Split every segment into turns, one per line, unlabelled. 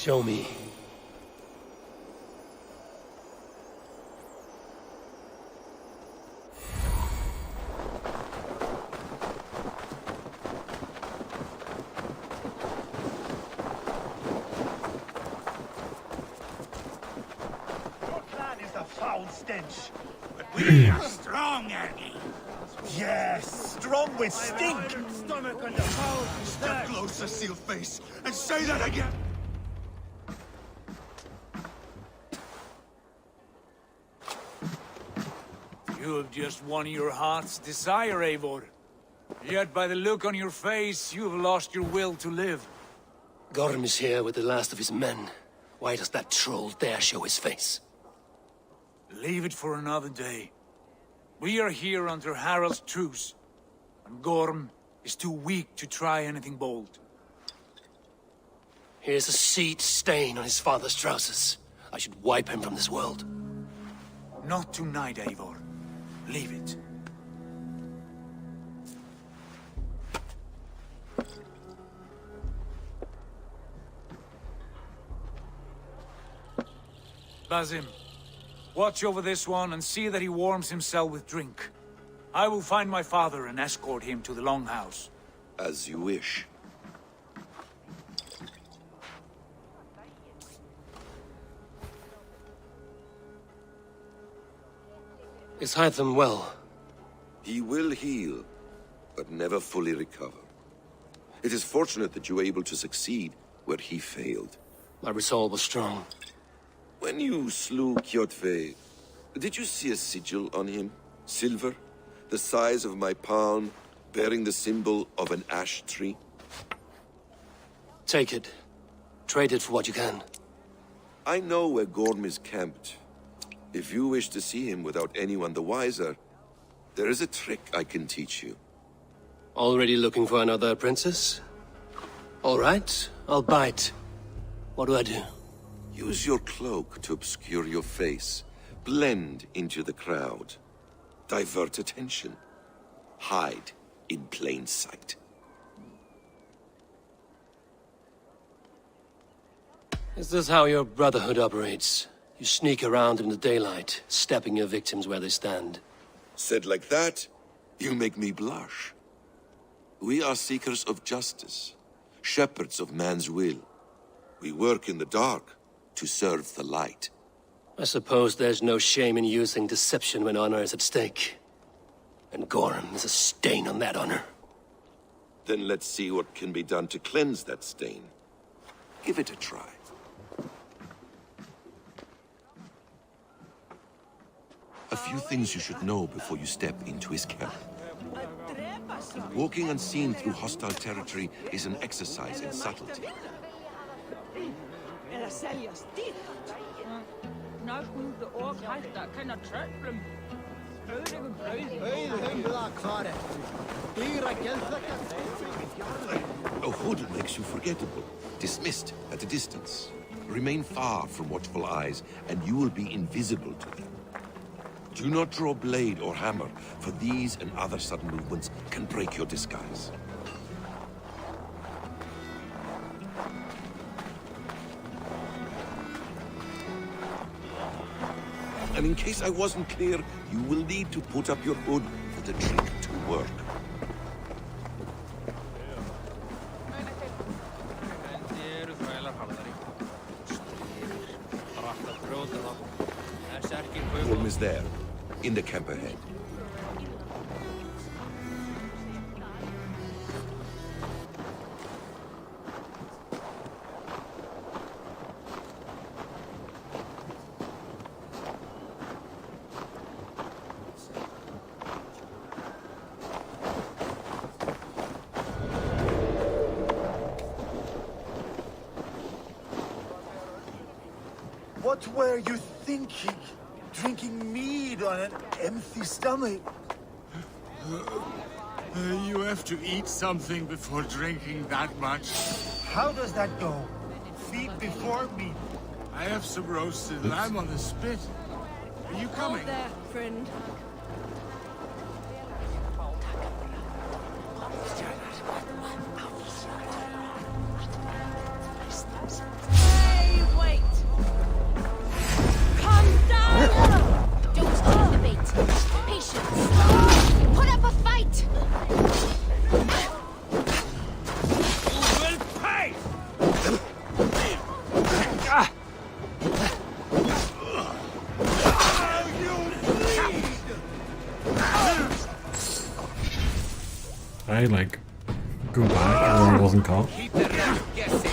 Show me.
Stench. But we are strong, Annie. Yes, strong with stink. Stomach and the Step closer, seal face, and say that again.
You have just won your heart's desire, Eivor. Yet by the look on your face, you have lost your will to live.
Gorm is here with the last of his men. Why does that troll dare show his face?
Leave it for another day. We are here under Harald's truce, and Gorm is too weak to try anything bold.
Here's a seed stain on his father's trousers. I should wipe him from this world.
Not tonight, Eivor. Leave it. Basim, watch over this one and see that he warms himself with drink. I will find my father and escort him to the Longhouse.
As you wish.
Is Hytham well?
He will heal, but never fully recover. It is fortunate that you were able to succeed where he failed.
My resolve was strong.
When you slew Kjotve, did you see a sigil on him? Silver? The size of my palm, bearing the symbol of an ash tree?
Take it. Trade it for what you can.
I know where Gorm is camped. If you wish to see him without anyone the wiser, there is a trick I can teach you.
Already looking for another princess? All right, I'll bite. What do I do?
Use your cloak to obscure your face. Blend into the crowd. Divert attention. Hide in plain sight.
Is this how your Brotherhood operates? You sneak around in the daylight, stepping your victims where they stand.
Said like that, you make me blush. We are seekers of justice, shepherds of man's will. We work in the dark to serve the light.
I suppose there's no shame in using deception when honor is at stake. And Gorm is a stain on that honor.
Then let's see what can be done to cleanse that stain. Give it a try. A few things you should know before you step into his camp. Walking unseen through hostile territory is an exercise in subtlety. A hood makes you forgettable, dismissed at a distance. Remain far from watchful eyes, and you will be invisible to them. Do not draw blade or hammer, for these and other sudden movements can break your disguise. And in case I wasn't clear, you will need to put up your hood for the trick to work. Gorm is there, in the camp ahead.
What were you thinking? Drinking mead on an empty stomach?
You have to eat something before drinking that much.
How does that go? Feed before meat.
I have some roasted lamb on the spit. Are you coming?
Hold there, friend. Hey! I like go back where I wasn't caught?
Keep the rest guessing.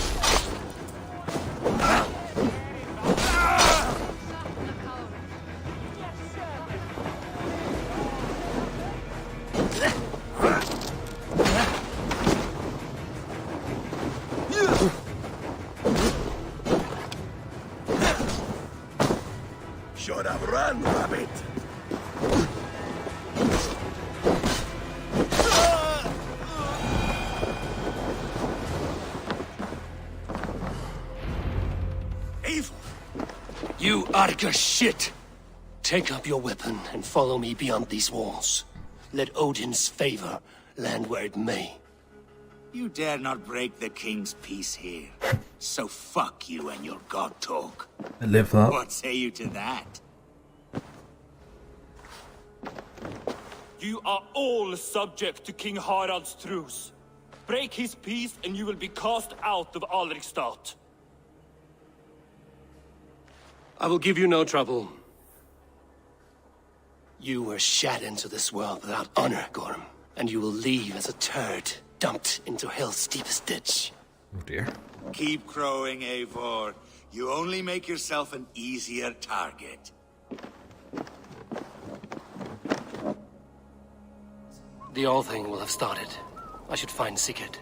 Should have run, rabbit. Evil.
You Arca shit! Take up your weapon and follow me beyond these walls. Let Odin's favor land where it may.
You dare not break the king's peace here. So fuck you and your god talk.
I live that.
What say you to that?
You are all subject to King Harald's truce. Break his peace and you will be cast out of Alrikstad.
I will give you no trouble. You were shat into this world without honor, Gorm, and you will leave as a turd dumped into hell's deepest ditch.
Oh dear.
Keep crowing, Eivor. You only make yourself an easier target.
The all thing will have started. I should find Sigurd.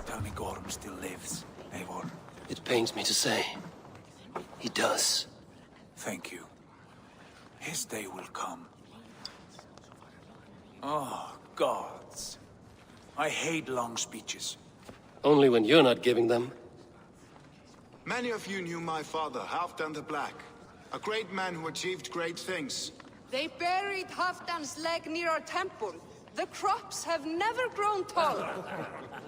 Tell me Gorm still lives, Eivor.
It pains me to say. He does.
Thank you. His day will come. Oh, gods. I hate long speeches.
Only when you're not giving them.
Many of you knew my father, Halfdan the Black. A great man who achieved great things.
They buried Halfdan's leg near our temple. The crops have never grown taller.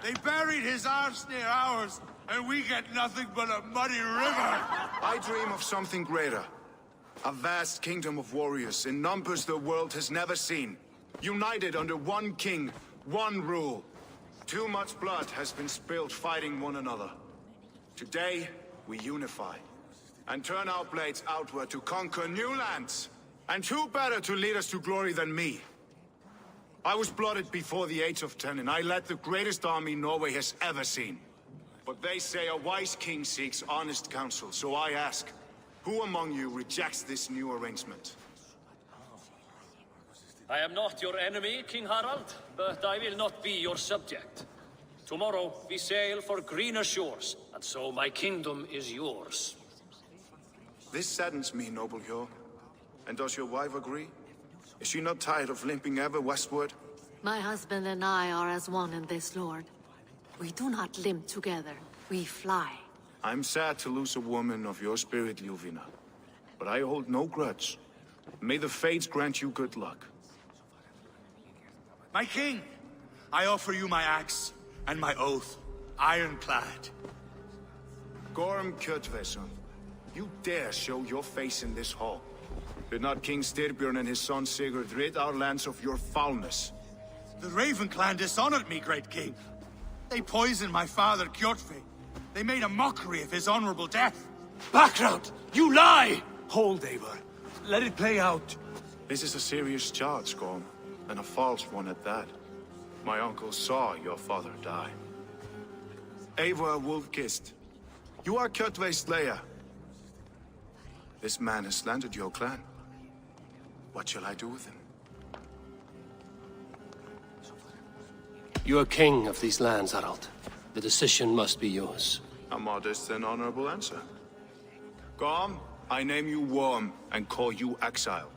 They buried his arse near ours, and we get nothing but a muddy river.
I dream of something greater. A vast kingdom of warriors in numbers the world has never seen. United under one king, one rule. Too much blood has been spilled fighting one another. Today, we unify. And turn our blades outward to conquer new lands. And who better to lead us to glory than me? I was blooded before the age of 10, and I led the greatest army Norway has ever seen. But they say a wise king seeks honest counsel, so I ask, who among you rejects this new arrangement?
I am not your enemy, King Harald, but I will not be your subject. Tomorrow we sail for greener shores, and so my kingdom is yours.
This saddens me, noble Hjor. And does your wife agree? Is she not tired of limping ever westward?
My husband and I are as one in this, Lord. We do not limp together, we fly.
I'm sad to lose a woman of your spirit, Ljuvina. But I hold no grudge. May the fates grant you good luck.
My king, I offer you my axe and my oath, ironclad.
Gorm Kjotveson, you dare show your face in this hall. Did not King Styrbjörn and his son Sigurd rid our lands of your foulness?
The Raven clan dishonored me, great king. They poisoned my father, Kjotve. They made a mockery of his honorable death.
Background! You lie!
Hold, Eivor. Let it play out.
This is a serious charge, Gorm, and a false one at that. My uncle saw your father die. Eivor Wolf-Kissed, you are Kjotve's slayer. This man has slandered your clan. What shall I do with him?
You are king of these lands, Harald. The decision must be yours.
A modest and honorable answer. Gorm, I name you Worm and call you exiled.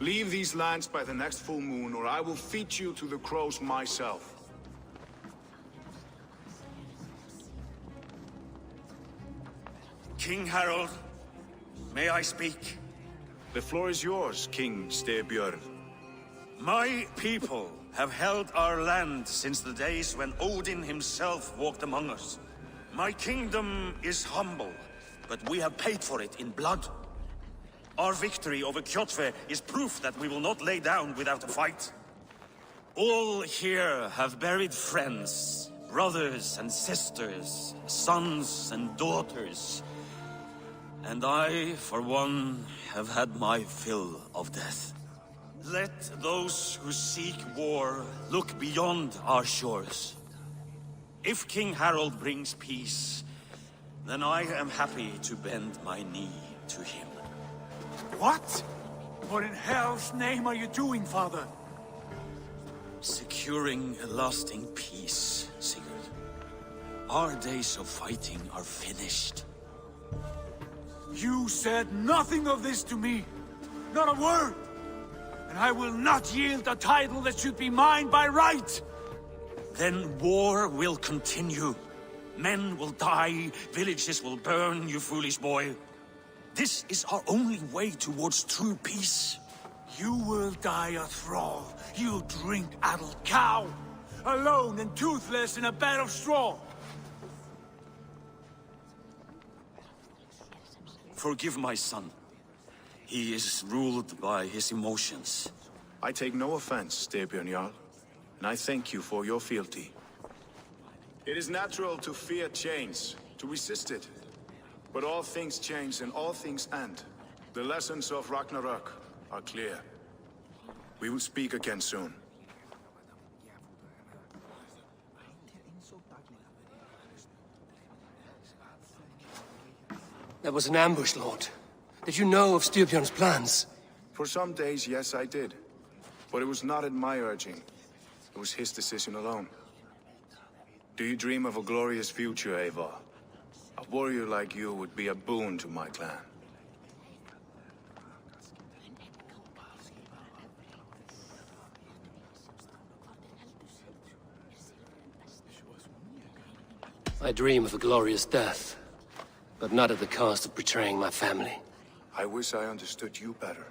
Leave these lands by the next full moon, or I will feed you to the crows myself.
King Harald, may I speak?
The floor is yours, King Styrbjörn.
My people have held our land since the days when Odin himself walked among us. My kingdom is humble, but we have paid for it in blood. Our victory over Kjotve is proof that we will not lay down without a fight. All here have buried friends, brothers and sisters, sons and daughters. And I, for one, have had my fill of death. Let those who seek war look beyond our shores. If King Harald brings peace, then I am happy to bend my knee to him.
What? What in hell's name are you doing, father?
Securing a lasting peace, Sigurd. Our days of fighting are finished.
You said nothing of this to me. Not a word. And I will not yield a title that should be mine by right.
Then war will continue. Men will die, villages will burn, you foolish boy. This is our only way towards true peace.
You will die a thrall. You'll drink addled cow. Alone and toothless in a bed of straw.
Forgive my son. He is ruled by his emotions.
I take no offense, Styrbjörn Jarl, and I thank you for your fealty. It is natural to fear change, to resist it. But all things change and all things end. The lessons of Ragnarok are clear. We will speak again soon.
That was an ambush, Lord. Did you know of Styrbjörn's plans?
For some days, yes, I did. But it was not at my urging. It was his decision alone. Do you dream of a glorious future, Eivor? A warrior like you would be a boon to my clan.
I dream of a glorious death, but not at the cost of betraying my family.
I wish I understood you better.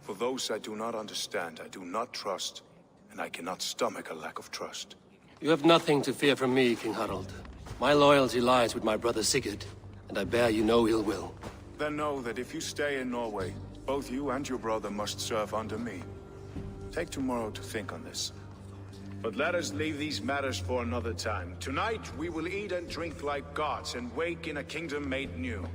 For those I do not understand, I do not trust, and I cannot stomach a lack of trust.
You have nothing to fear from me, King Harald. My loyalty lies with my brother Sigurd, and I bear you no ill will.
Then know that if you stay in Norway, both you and your brother must serve under me. Take tomorrow to think on this. But let us leave these matters for another time. Tonight, we will eat and drink like gods and wake in a kingdom made new.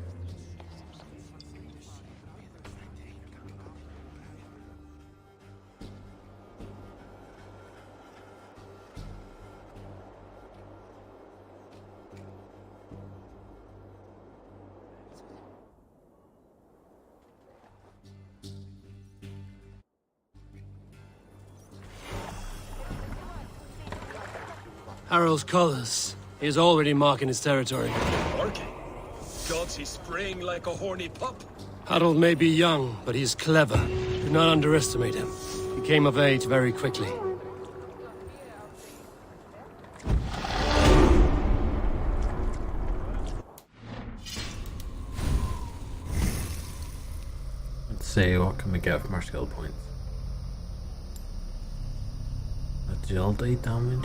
Harald's colors. He is already marking his territory.
Barking? Gods, he's spraying like a horny pup.
Harald may be young, but he is clever. Do not underestimate him. He came of age very quickly.
Let's see, what can we get from our skill points? Agility damage.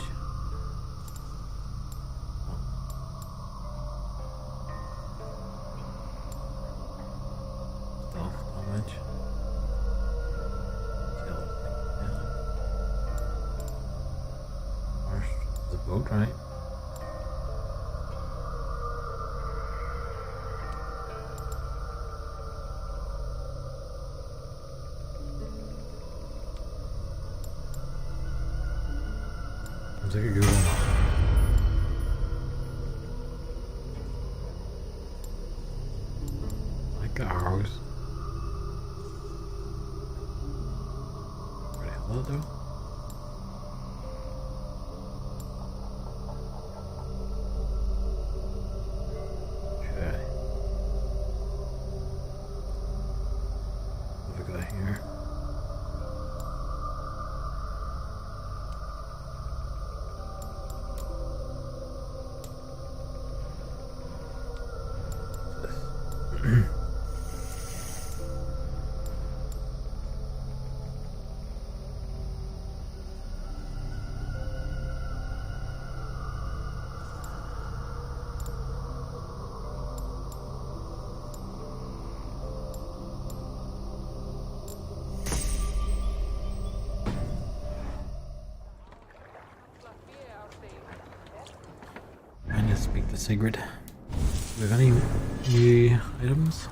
Right. Seems like a good one. Like ours. Right, hello though. Okay. What have we got here? I need to speak to Sigrid. Do we have any new items?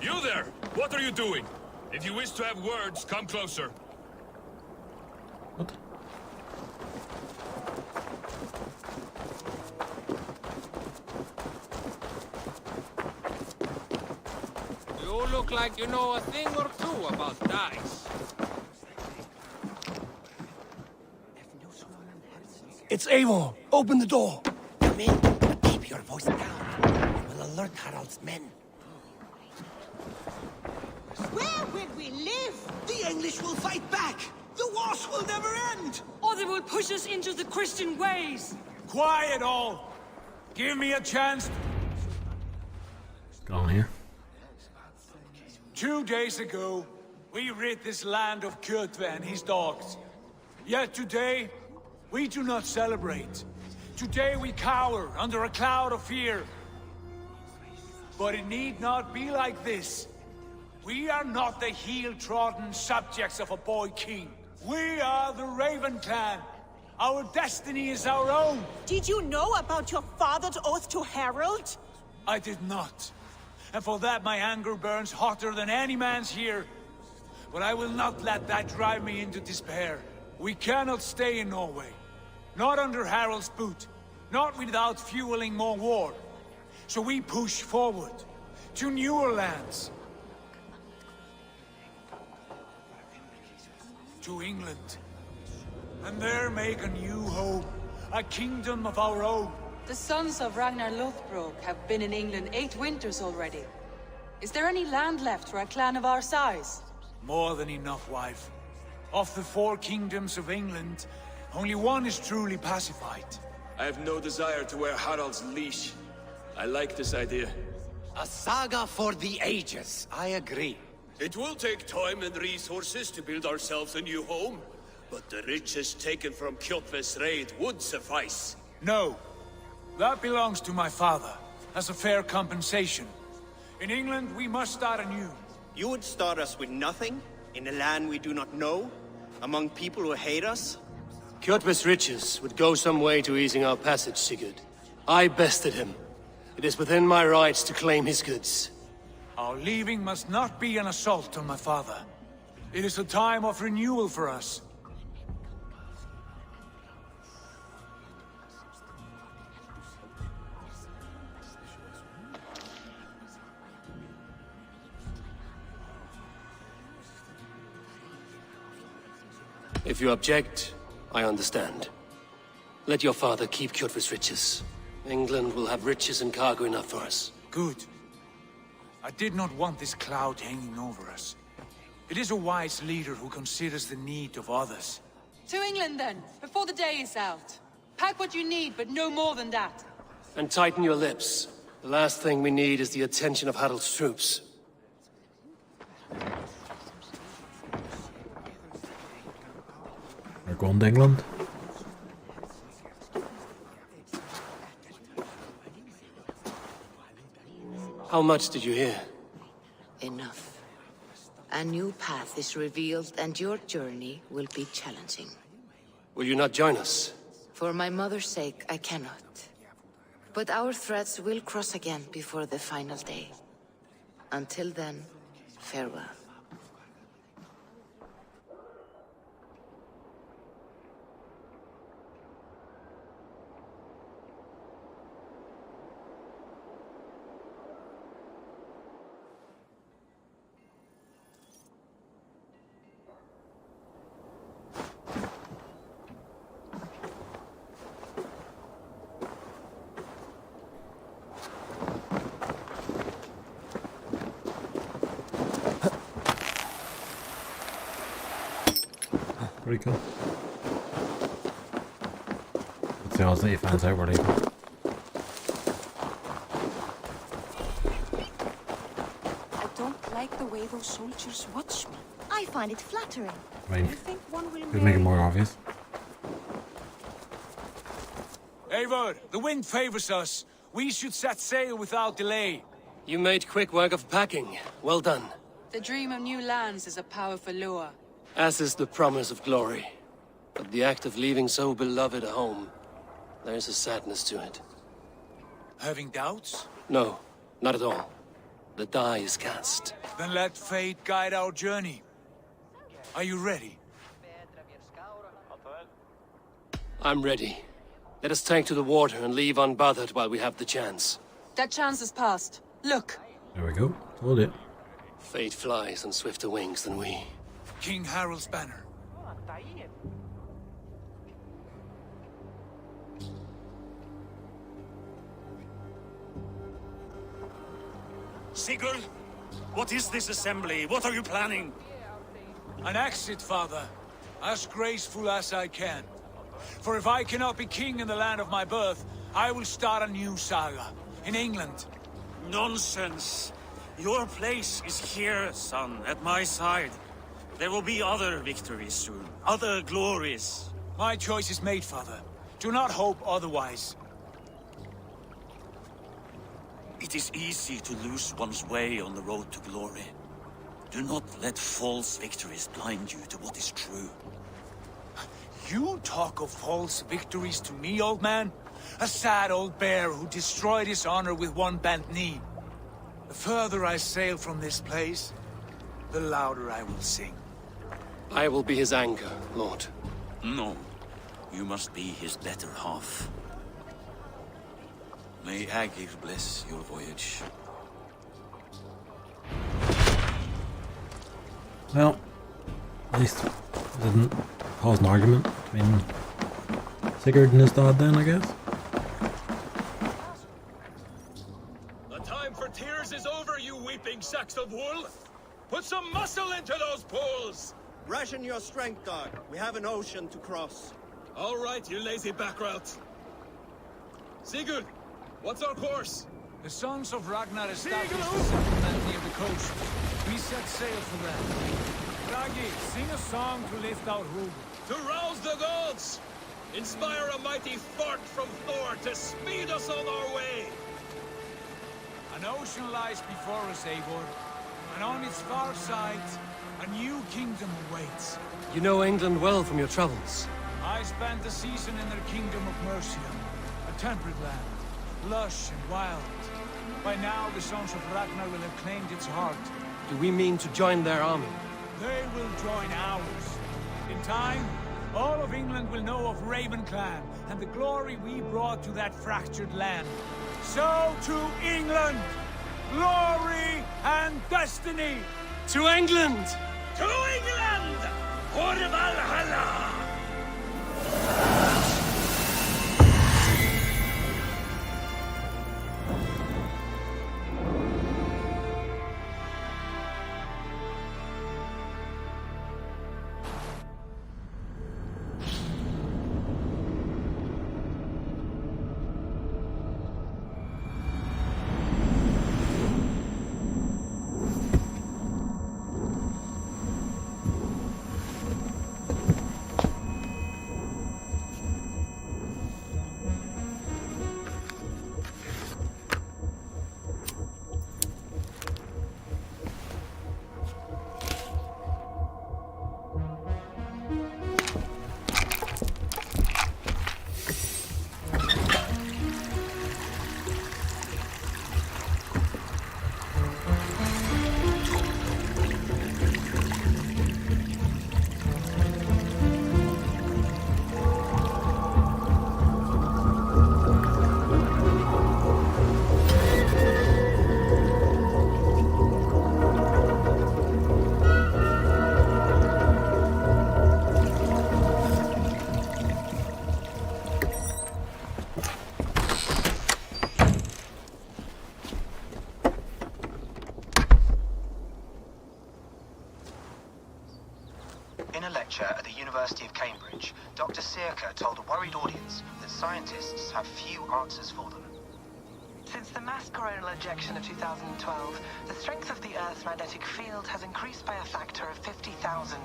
You there! What are you doing? If you wish to have words, come closer.
What?
You look like you know a thing or two about dice.
It's Avon. Open the door.
Come in, but keep your voice down. It will alert Harald's men.
Where will we live?
The English will fight back! The wars will never end!
Or they will push us into the Christian ways.
Quiet all! Give me a chance.
What's going on here?
2 days ago, we rid this land of Kjotve and his dogs. Yet today, we do not celebrate. Today we cower under a cloud of fear. But it need not be like this. We are not the heel-trodden subjects of a boy king. We are the Raven clan. Our destiny is our own.
Did you know about your father's oath to Harald?
I did not. And for that my anger burns hotter than any man's here. But I will not let that drive me into despair. We cannot stay in Norway. Not under Harald's boot. Not without fueling more war. So we push forward to newer lands. To England. And there make a new home. A kingdom of our own.
The sons of Ragnar Lothbrok have been in England 8 winters already. Is there any land left for a clan of our size?
More than enough, wife. Of the 4 kingdoms of England, only one is truly pacified.
I have no desire to wear Harald's leash. I like this idea.
A saga for the ages, I agree.
It will take time and resources to build ourselves a new home, but the riches taken from Kjotve's raid would suffice.
No. That belongs to my father, as a fair compensation. In England, we must start anew.
You would start us with nothing? In a land we do not know? Among people who hate us?
Kjotve's riches would go some way to easing our passage, Sigurd. I bested him. It is within my rights to claim his goods.
Our leaving must not be an assault on my father. It is a time of renewal for us.
If you object, I understand. Let your father keep Kjotve's riches. England will have riches and cargo enough for us.
Good. I did not want this cloud hanging over us. It is a wise leader who considers the need of others.
To England then, before the day is out. Pack what you need, but no more than that.
And tighten your lips. The last thing we need is the attention of Harald's troops.
We're going to England.
How much did you hear?
Enough. A new path is revealed and your journey will be challenging.
Will you not join us?
For my mother's sake, I cannot. But our threads will cross again before the final day. Until then, farewell.
Pretty cool. Let's see, I'll see if fans out where they go.
I don't like the way those soldiers watch me. I find it flattering.
I mean,
I think one will
could make it more obvious.
Eivor, the wind favors us. We should set sail without delay.
You made quick work of packing. Well done.
The dream of new lands is a powerful lure.
As is the promise of glory. But the act of leaving so beloved a home, there is a sadness to it.
Having doubts?
No, not at all. The die is cast.
Then let fate guide our journey. Are you ready?
I'm ready. Let us take to the water and leave unbothered while we have the chance.
That chance is past. Look.
There we go. Told it.
Fate flies on swifter wings than we.
King Harald's banner.
Sigurd, what is this assembly? What are you planning?
An exit, father. As graceful as I can. For if I cannot be king in the land of my birth, I will start a new saga. In England.
Nonsense. Your place is here, son, at my side. There will be other victories soon. Other glories.
My choice is made, father. Do not hope otherwise.
It is easy to lose one's way on the road to glory. Do not let false victories blind you to what is true.
You talk of false victories to me, old man? A sad old bear who destroyed his honor with one bent knee. The further I sail from this place, the louder I will sing.
I will be his anchor, Lord.
No. You must be his better half. May Agir bless your voyage.
Well, at least it didn't cause an argument between Sigurd and his dad then, I guess.
The time for tears is over, you weeping sacks of wool! Put some muscle into those pulls!
Ration your strength, dog. We have an ocean to cross.
All right, you lazy backrout. Sigurd, what's our course?
The sons of Ragnar established a settlement near the coast. We set sail for them. Ragi, sing a song to lift our hood.
To rouse the gods! Inspire a mighty fart from Thor to speed us on our way!
An ocean lies before us, Eivor. And on its far side, a new kingdom awaits.
You know England well from your travels.
I spent a season in their kingdom of Mercia. A temperate land, lush and wild. By now, the sons of Ragnar will have claimed its heart.
Do we mean to join their army?
They will join ours. In time, all of England will know of Raven Clan and the glory we brought to that fractured land. So to England! Glory and destiny!
To England!
To England! For Valhalla!
In a lecture at the University of Cambridge, Dr. Circa told a worried audience that scientists have few answers for them.
Since the mass coronal ejection of 2012, the strength of the Earth's magnetic field has increased by a factor of 50,000.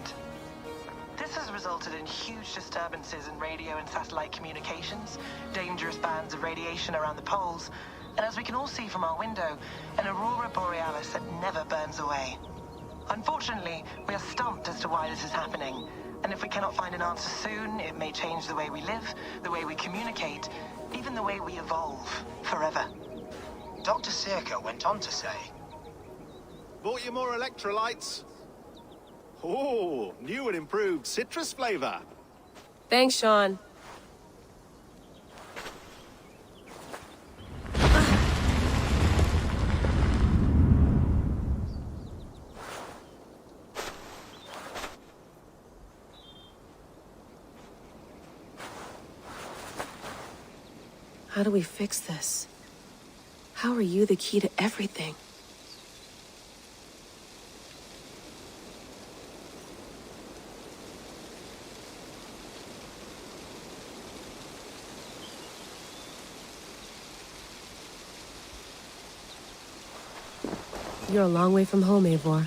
This has resulted in huge disturbances in radio and satellite communications, dangerous bands of radiation around the poles, and as we can all see from our window, an aurora borealis that never burns away. Unfortunately, we are stumped as to why this is happening, and if we cannot find an answer soon, it may change the way we live, the way we communicate, even the way we evolve, forever.
Dr. Circa went on to say,
Bought you more electrolytes? Oh, new and improved citrus flavor.
Thanks, Sean. How do we fix this? How are you the key to everything? You're a long way from home, Eivor.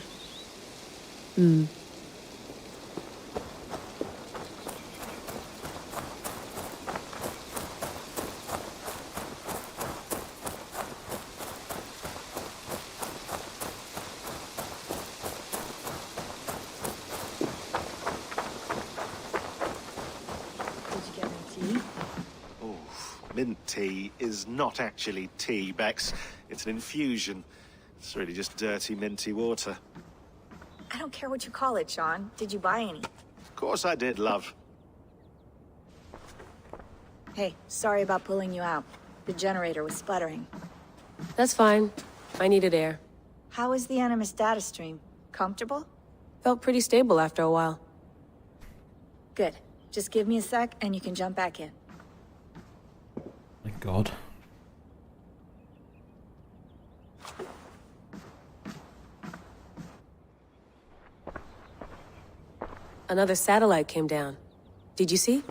Mint tea is not actually tea, Bex. It's an infusion. It's really just dirty, minty water.
I don't care what you call it, Sean. Did you buy any?
Of course I did, love.
Hey, sorry about pulling you out. The generator was sputtering.
That's fine. I needed air.
How is the Animus data stream? Comfortable?
Felt pretty stable after a while.
Good. Just give me a sec and you can jump back in.
My God.
Another satellite came down. Did you see?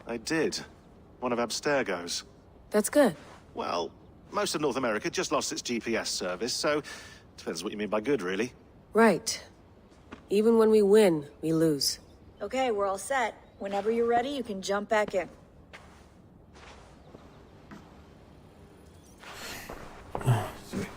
I did. One of Abstergo's.
That's good.
Well, most of North America just lost its GPS service, so depends what you mean by good, really.
Right. Even when we win, we lose.
Okay, we're all set. Whenever you're ready, you can jump back in.
Sweet.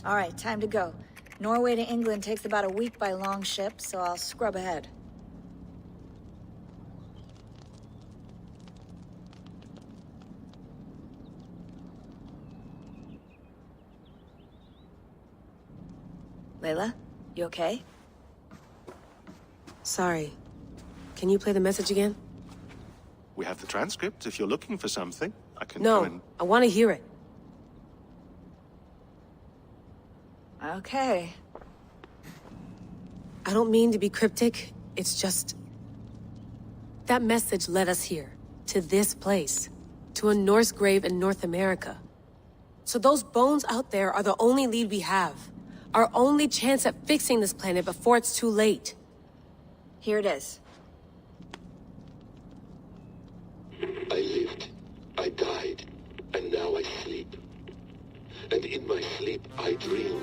All right, time to go. Norway to England takes about a week by long ship, so I'll scrub ahead. Layla, you okay?
Sorry. Can you play the message again?
We have the transcript if you're looking for something. I can
No,
come in.
I want to hear it.
Okay.
I don't mean to be cryptic, it's just... That message led us here, to this place, to a Norse grave in North America. So those bones out there are the only lead we have. Our only chance at fixing this planet before it's too late.
Here it is.
I lived, I died, and now I sleep. And in my sleep I dream.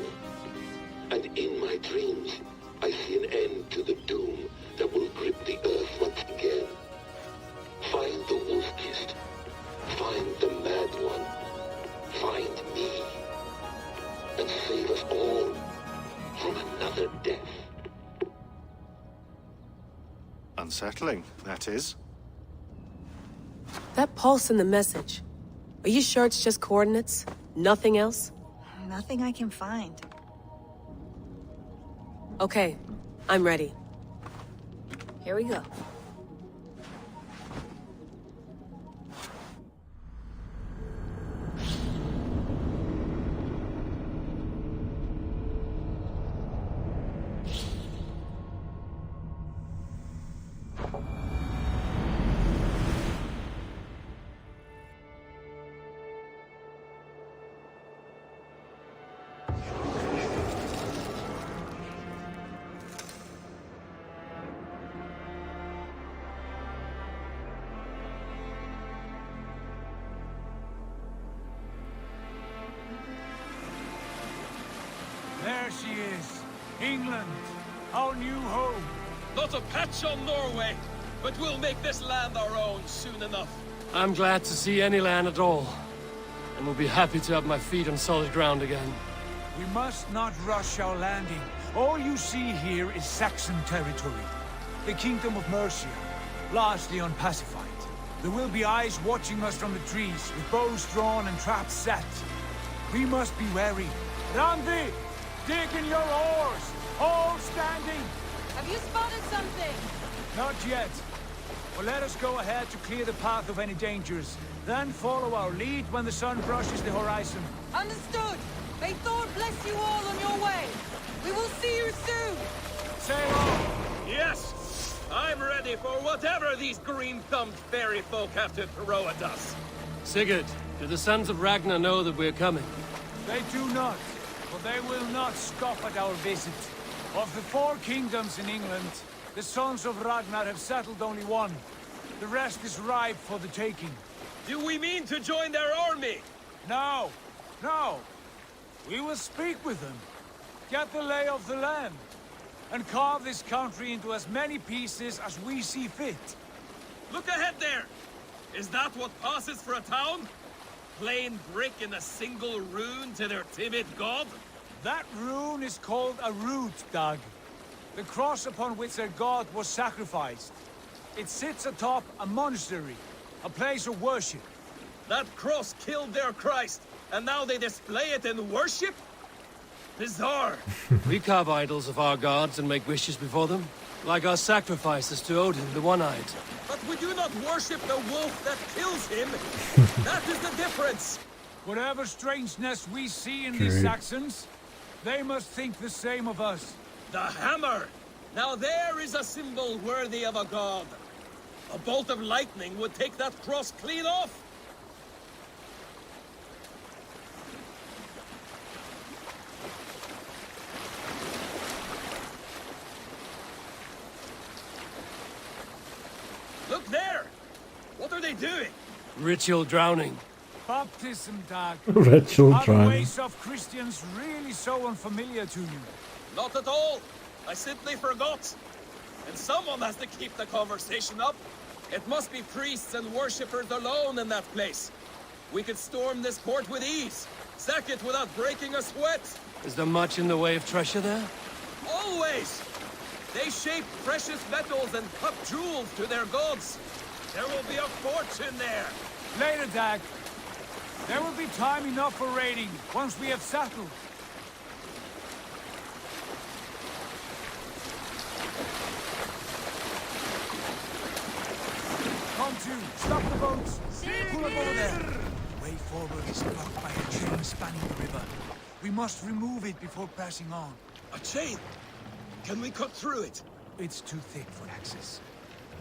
And in my dreams, I see an end to the doom that will grip the earth once again. Find the wolf-kissed. Find the mad one. Find me. And save us all from another death.
Unsettling, that is.
That pulse in the message. Are you sure it's just coordinates? Nothing else?
Nothing I can find.
Okay, I'm ready.
Here we go.
There she is. England, our new home.
Not a patch on Norway, but we'll make this land our own soon enough.
I'm glad to see any land at all, and will be happy to have my feet on solid ground again.
We must not rush our landing. All you see here is Saxon territory. The Kingdom of Mercia, largely unpacified. There will be eyes watching us from the trees, with bows drawn and traps set. We must be wary. Randi! Dig in your oars! All standing!
Have you spotted something?
Not yet. But let us go ahead to clear the path of any dangers. Then follow our lead when the sun brushes the horizon.
Understood! May Thor bless you all on your way! We will see you soon!
Sail on!
Yes! I'm ready for whatever these green-thumbed fairy folk have to throw at us.
Sigurd, do the sons of Ragnar know that we're coming?
They do not, but they will not scoff at our visit. Of the 4 kingdoms in England, the sons of Ragnar have settled only one. The rest is ripe for the taking.
Do we mean to join their army?
No, no. We will speak with them, get the lay of the land, and carve this country into as many pieces as we see fit.
Look ahead there! Is that what passes for a town? Plain brick in a single rune to their timid god?
That rune is called a root, Doug. The cross upon which their god was sacrificed. It sits atop a monastery, a place of worship.
That cross killed their Christ, and now they display it in worship? Bizarre.
We carve idols of our gods and make wishes before them, like our sacrifices to Odin, the One-Eyed.
But we do not worship the wolf that kills him. That is the difference.
Whatever strangeness we see in these Saxons, they must think the same of us.
The hammer! Now there is a symbol worthy of a god. A bolt of lightning would take that cross clean off. Look there! What are they doing?
Ritual drowning.
Baptism, Doug.
Ritual
Are the
drowning.
ways of Christians really so unfamiliar to you?
Not at all. I simply forgot. And someone has to keep the conversation up. It must be priests and worshippers alone in that place. We could storm this port with ease. Sack it without breaking a sweat.
Is there much in the way of treasure there?
Always! They shape precious metals and cut jewels to their gods. There will be a fortune there.
Later, Dag. There will be time enough for raiding, once we have settled. Pontoon, stop the boats! Pull up over there! Way forward is blocked by a chain spanning the river. We must remove it before passing on.
A chain? Can we cut through it?
It's too thick for access.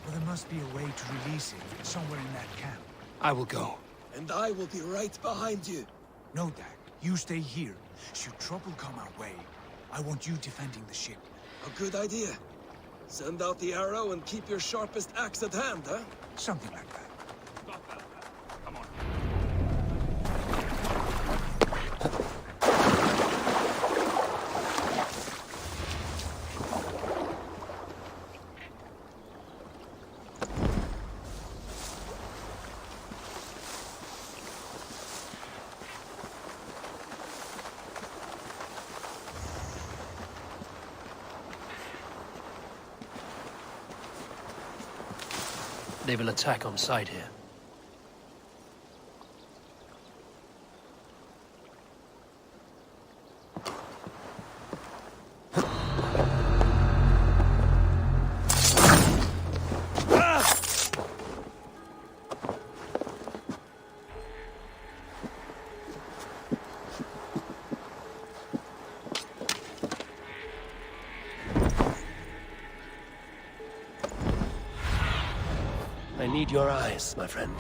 But there must be a way to release it somewhere in that camp.
I will go.
And I will be right behind you.
No, Dak. You stay here. Should trouble come our way, I want you defending the ship.
A good idea. Send out the arrow and keep your sharpest axe at hand, huh?
Something like that.
Come on.
They will attack on sight here. I need your eyes, my friend.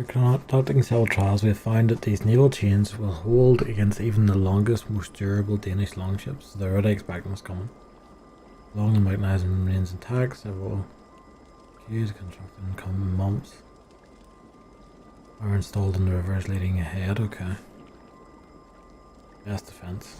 Conducting several trials, we have found that these naval chains will hold against even the longest, most durable Danish longships. They're already expecting what's coming. Long and mechanized remains intact. Several queues constructed in coming months are installed in the rivers leading ahead. Okay. Best defense.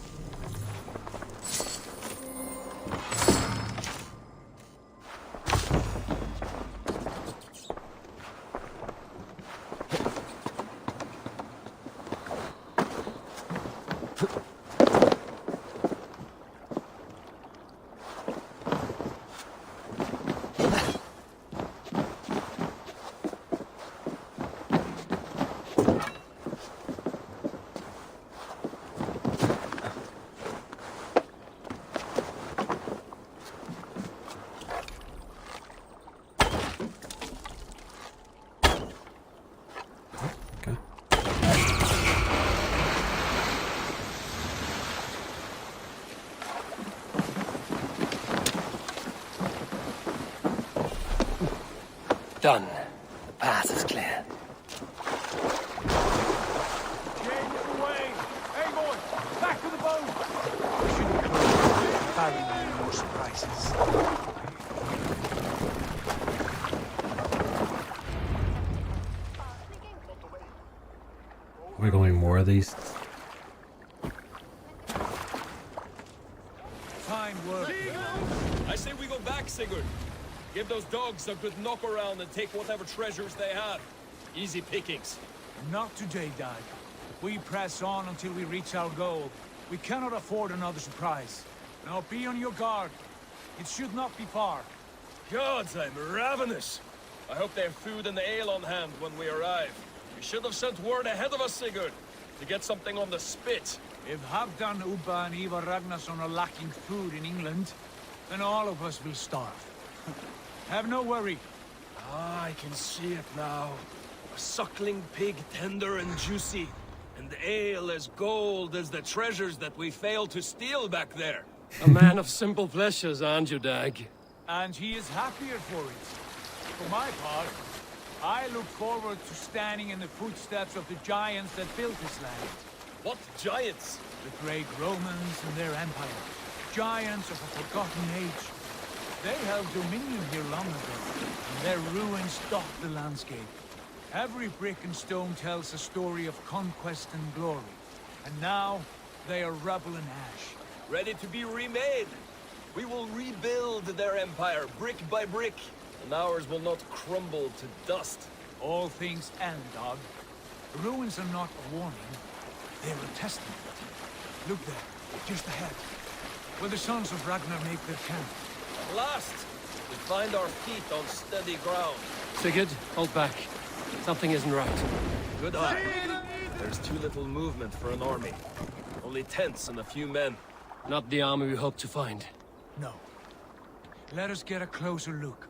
Done. The path is clear.
Away! Hey, boy! Back to the boat! We shouldn't close. Barry, no more surprises.
We're going more of these.
Fine work.
I say we go back, Sigurd. Give those dogs a good knock around and take whatever treasures they have. Easy pickings.
Not today, Dag. We press on until we reach our goal. We cannot afford another surprise. Now be on your guard. It should not be far.
Gods, I'm ravenous. I hope they have food and ale on hand when we arrive. You should have sent word ahead of us, Sigurd, to get something on the spit.
If Halfdan, Ubba and Ivar Ragnarsson are lacking food in England, then all of us will starve. Have no worry.
Ah, I can see it now. A suckling pig, tender and juicy. And ale as gold as the treasures that we failed to steal back there.
A man of simple pleasures, aren't you, Dag?
And he is happier for it. For my part, I look forward to standing in the footsteps of the giants that built this land.
What giants?
The great Romans and their empire. Giants of a forgotten age. They held dominion here long ago, and their ruins dot the landscape. Every brick and stone tells a story of conquest and glory. And now, they are rubble and ash.
Ready to be remade. We will rebuild their empire, brick by brick, and ours will not crumble to dust.
All things end, Dog. The ruins are not a warning, they're a testament. Look there, just ahead, where the sons of Ragnar make their camp.
At last, we find our feet on steady ground.
Sigurd, hold back. Something isn't right.
Good eye. There's too little movement for an army. Only tents and a few men.
Not the army we hoped to find.
No. Let us get a closer look.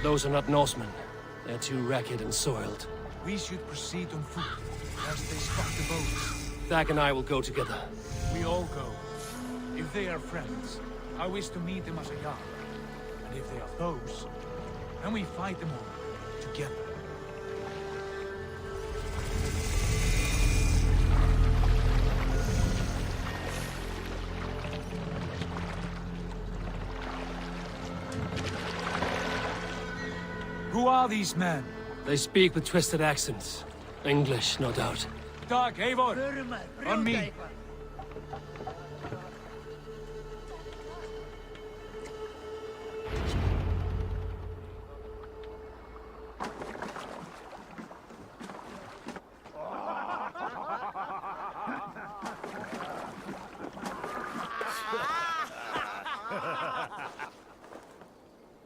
Those are not Norsemen. They're too ragged and soiled.
We should proceed on foot, as they spot the boats.
Dag and I will go together.
We all go. If they are friends, I wish to meet them as a Jarl. And if they are foes, then we fight them all, together. Who are these men?
They speak with twisted accents. English, no doubt.
Dag, Eivor! On me!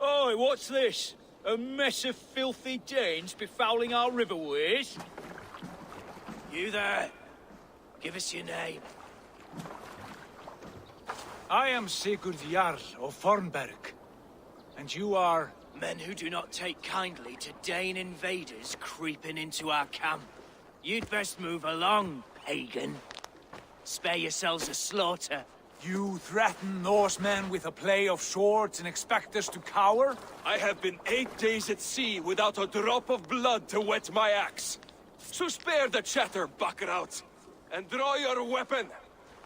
Oi, what's this? A mess of filthy Danes befouling our riverways?
You there. Give us your name.
I am Sigurd Jarl of Fornberg. And you are?
Men who do not take kindly to Dane invaders creeping into our camp. You'd best move along, pagan. Spare yourselves a slaughter.
You threaten Norsemen with a play of swords and expect us to cower?
I have been 8 days at sea without a drop of blood to wet my axe. So spare the chatter, buckerouts, and draw your weapon.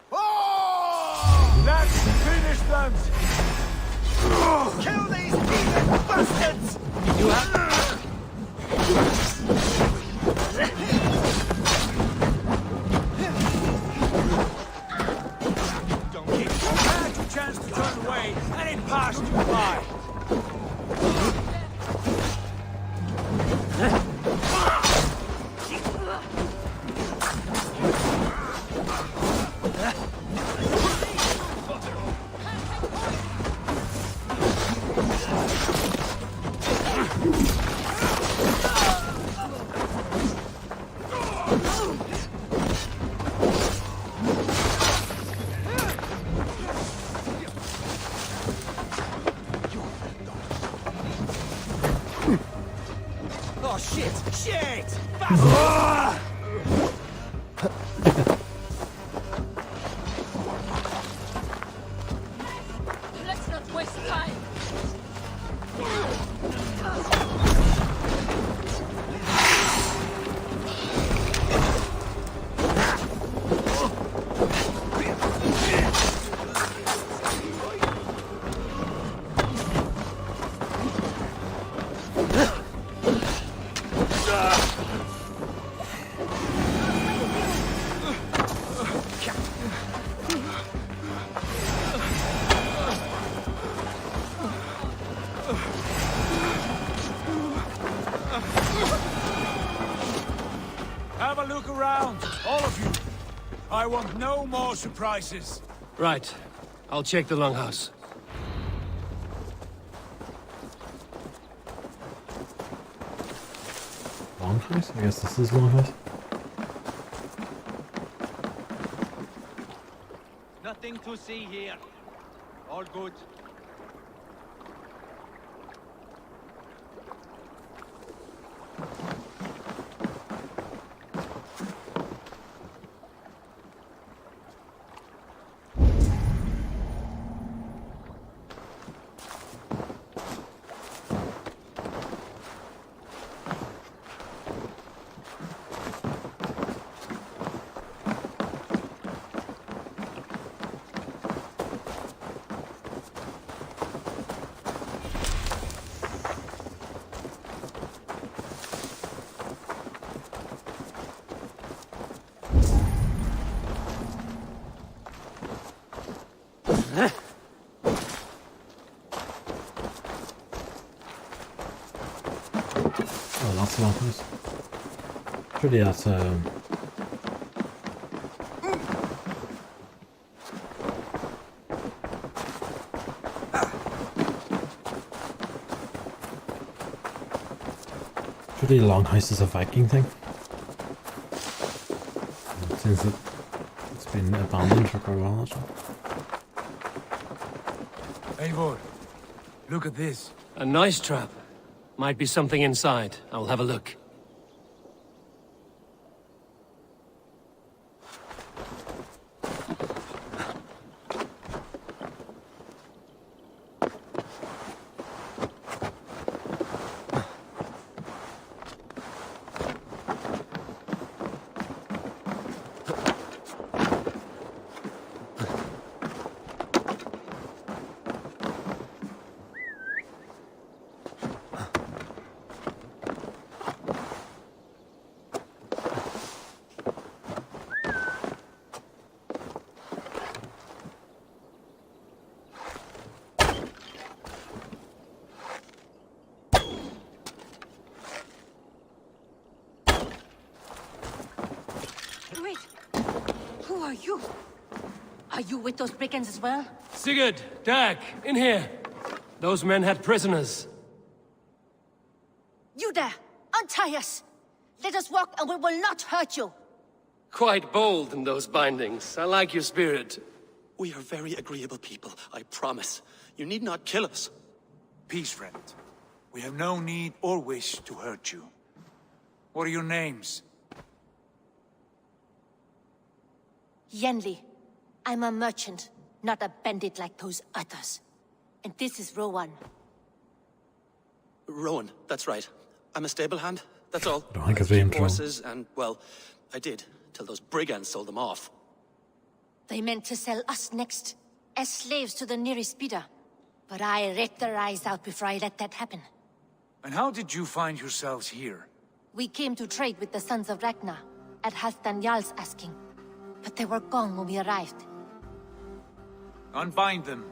Oh! Let's finish them!
Kill these heathen bastards!
You have...
Had your chance to turn away, and it passed you by.
Oh shit! Shit!
Let's not waste time.
Have a look around, all of you. I want no more surprises.
Right. I'll check the longhouse.
Longhouse? I guess this is Longhouse.
Nothing to see here. All good.
Oh, lots of Longhouse. Surely that's surely Longhouse is a Viking thing. Since it's been abandoned for quite a while actually.
Eivor, look at this.
A nice trap. Might be something inside. I'll have a look.
Wait. Who are you? Are you with those brigands as well?
Sigurd, Dag, in here. Those men had prisoners.
You there! Untie us! Let us walk and we will not hurt you!
Quite bold in those bindings. I like your spirit.
We are very agreeable people, I promise. You need not kill us.
Peace, friend. We have no need or wish to hurt you. What are your names?
Lian-Li. I'm a merchant, not a bandit like those others. And this is Rowan.
Rowan, that's right. I'm a stable hand, that's all.
I don't think it's the intro.
Horses, and, well, I did, till those brigands sold them off.
They meant to sell us next, as slaves to the nearest bidder. But I ripped their eyes out before I let that happen.
And how did you find yourselves here?
We came to trade with the Sons of Ragnar, at Halfdan Jarl's asking. But they were gone when we arrived.
Unbind them.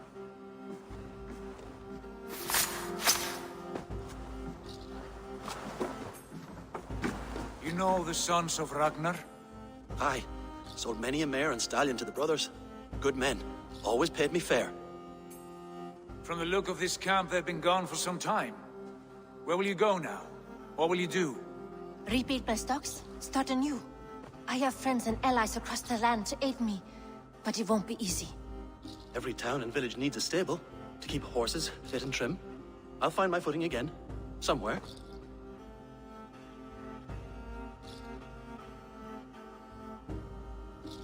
You know the Sons of Ragnar?
Aye. Sold many a mare and stallion to the brothers. Good men. Always paid me fair.
From the look of this camp, they've been gone for some time. Where will you go now? What will you do?
Rebuild my stocks, start anew. I have friends and allies across the land to aid me, but it won't be easy.
Every town and village needs a stable to keep horses fit and trim. I'll find my footing again. Somewhere.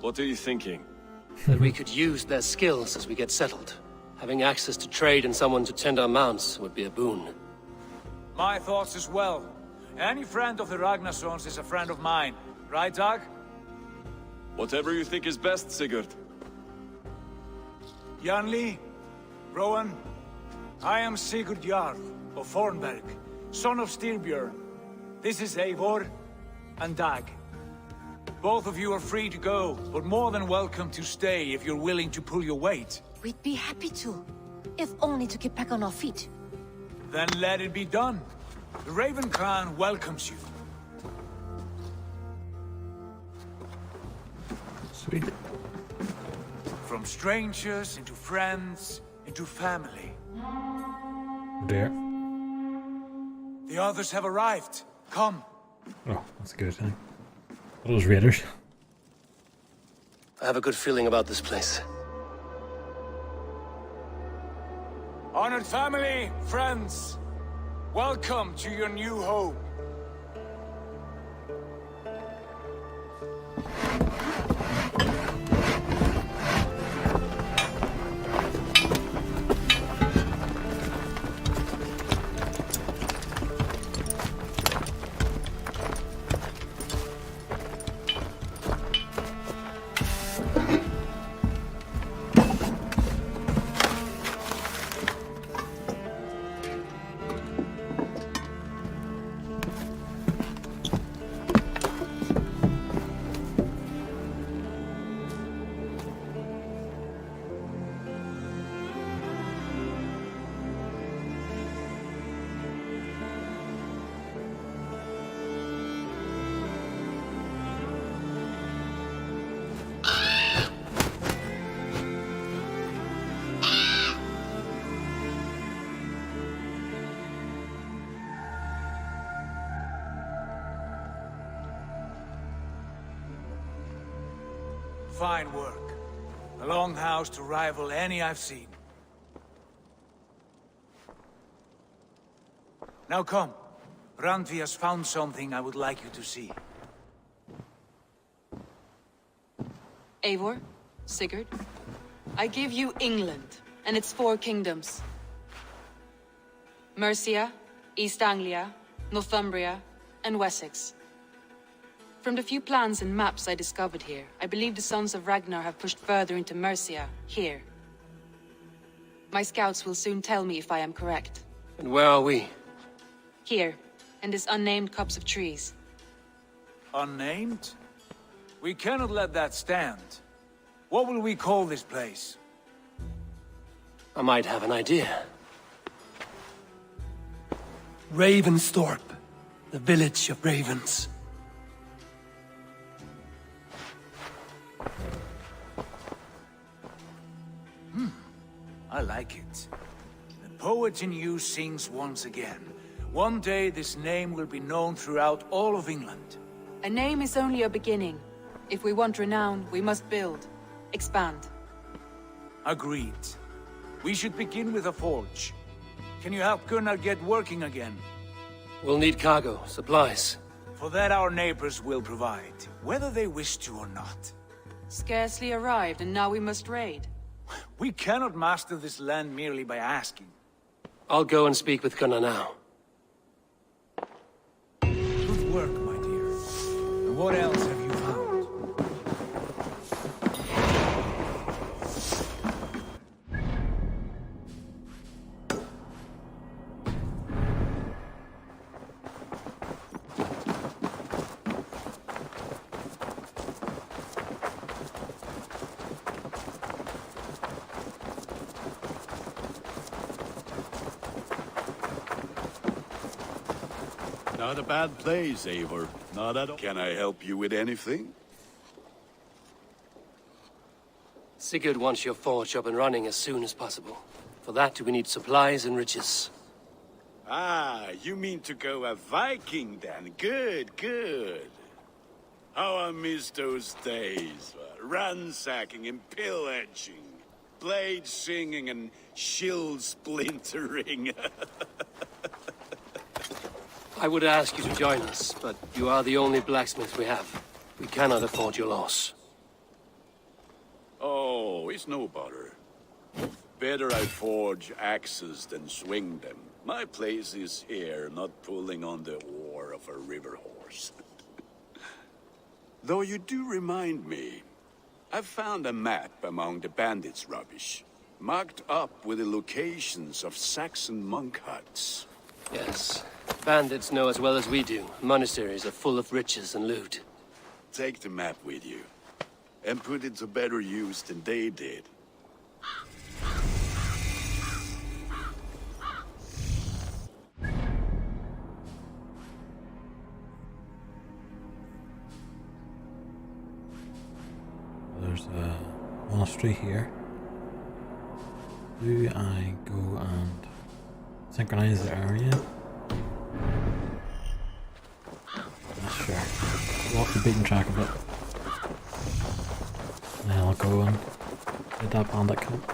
What are you thinking?
That we could use their skills as we get settled. Having access to trade and someone to tend our mounts would be a boon.
My thoughts as well. Any friend of the Ragnarsons is a friend of mine. Right, Dag?
Whatever you think is best, Sigurd.
Lian-Li, Rowan, I am Sigurd Jarl of Fornberg, son of Styrbjörn. This is Eivor and Dag. Both of you are free to go, but more than welcome to stay if you're willing to pull your weight.
We'd be happy to, if only to get back on our feet.
Then let it be done. The Raven Clan welcomes you.
Sweet.
From strangers into friends, into family.
Dear.
The others have arrived. Come.
Oh, that's a good thing. Those raiders.
I have a good feeling about this place.
Honored family, friends, welcome to your new home. Fine work. A longhouse to rival any I've seen. Now come. Randvi has found something I would like you to see.
Eivor, Sigurd, I give you England and its 4 kingdoms. Mercia, East Anglia, Northumbria, and Wessex. From the few plans and maps I discovered here, I believe the Sons of Ragnar have pushed further into Mercia, here. My scouts will soon tell me if I am correct.
And where are we?
Here, in this unnamed copse of trees.
Unnamed? We cannot let that stand. What will we call this place?
I might have an idea. Ravensthorpe, the village of ravens.
I like it. The poet in you sings once again. One day this name will be known throughout all of England.
A name is only a beginning. If we want renown, we must build. Expand.
Agreed. We should begin with a forge. Can you help Gunnar get working again?
We'll need cargo, supplies.
For that our neighbors will provide, whether they wish to or not.
Scarcely arrived, and now we must raid.
We cannot master this land merely by asking.
I'll go and speak with Gunnar now.
Good work, my dear. And what else have you found?
Not a bad place, Eivor. Not at all. Can I help you with anything?
Sigurd wants your forge up and running as soon as possible. For that, we need supplies and riches.
Ah, you mean to go a Viking then? Good, good. How I miss those days. Ransacking and pillaging. Blade singing and shield splintering.
I would ask you to join us, but you are the only blacksmith we have. We cannot afford your loss.
No, it's no bother. Better I forge axes than swing them. My place is here, not pulling on the oar of a river horse. Though you do remind me, I've found a map among the bandits' rubbish, marked up with the locations of Saxon monk huts.
Yes. Bandits know as well as we do. Monasteries are full of riches and loot.
Take the map with you, and put it to better use than they did.
There's a monastery here. Do I go and synchronize the area? Sure. I'll have to beaten track of it. And then I'll go and get that bandit camp.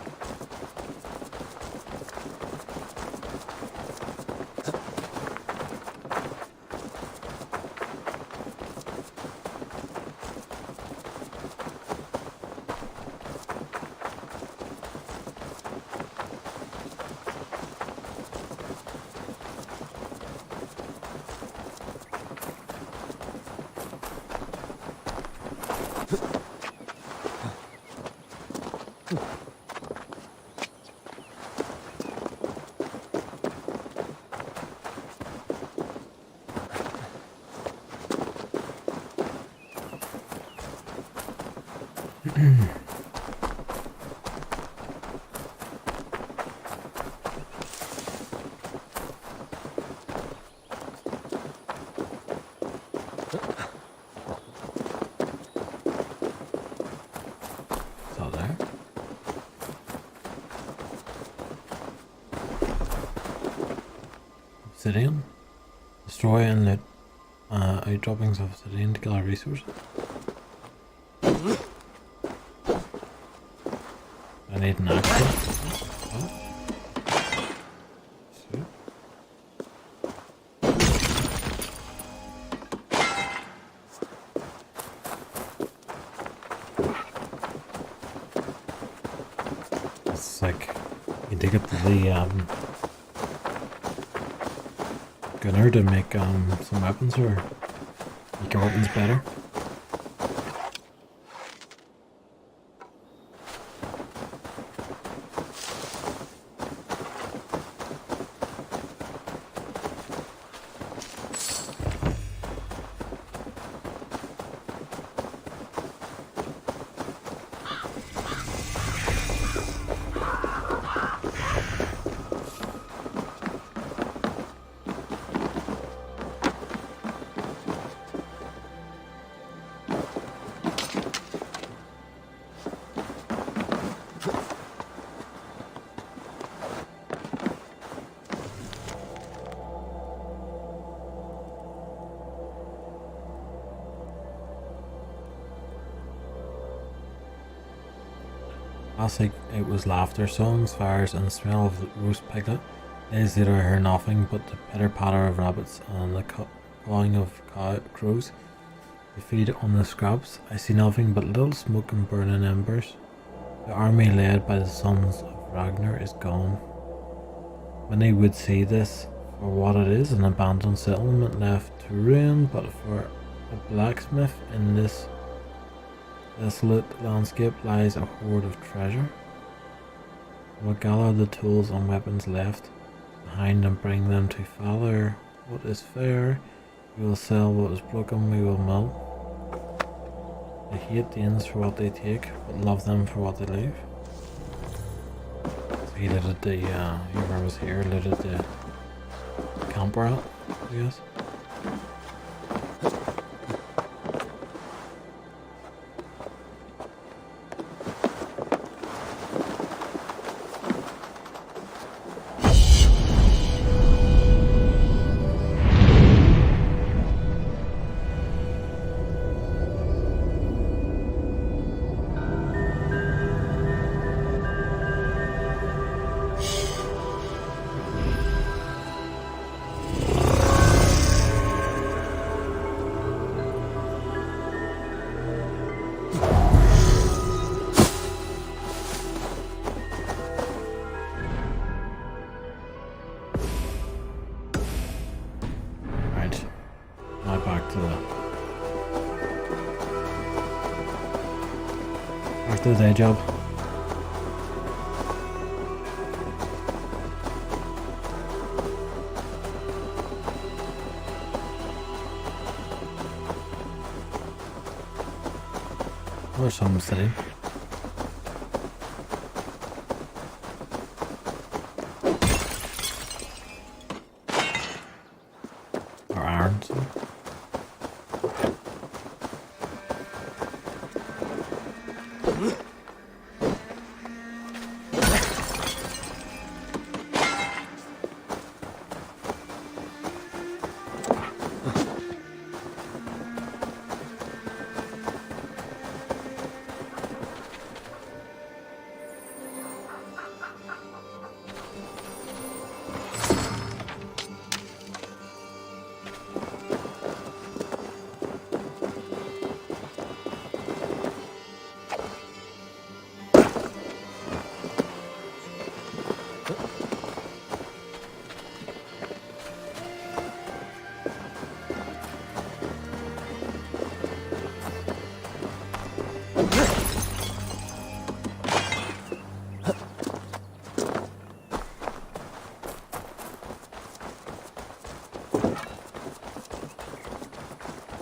Obsidian. Destroy and let outdroppings of obsidian to gather resources. I need an axe. It's like you dig up the gunner to make some weapons or make your weapons better. Classic, it was laughter, songs, fires, and the smell of the roast piglet. Days later I heard nothing but the pitter-patter of rabbits and the cawing of crows. They feed on the scraps. I see nothing but little smoke and burning embers. The army led by the sons of Ragnar is gone. Many would see this for what it is, an abandoned settlement left to ruin, but for a blacksmith in this desolate landscape lies a hoard of treasure. We'll gather the tools and weapons left behind and bring them to Father. What is fair, we will sell. What is broken, we will melt. I hate Danes for what they take, but love them for what they leave. So he looted the, whoever was here, looted the camp we're at, I guess. back to the day job. There's some sitting. Or iron. So.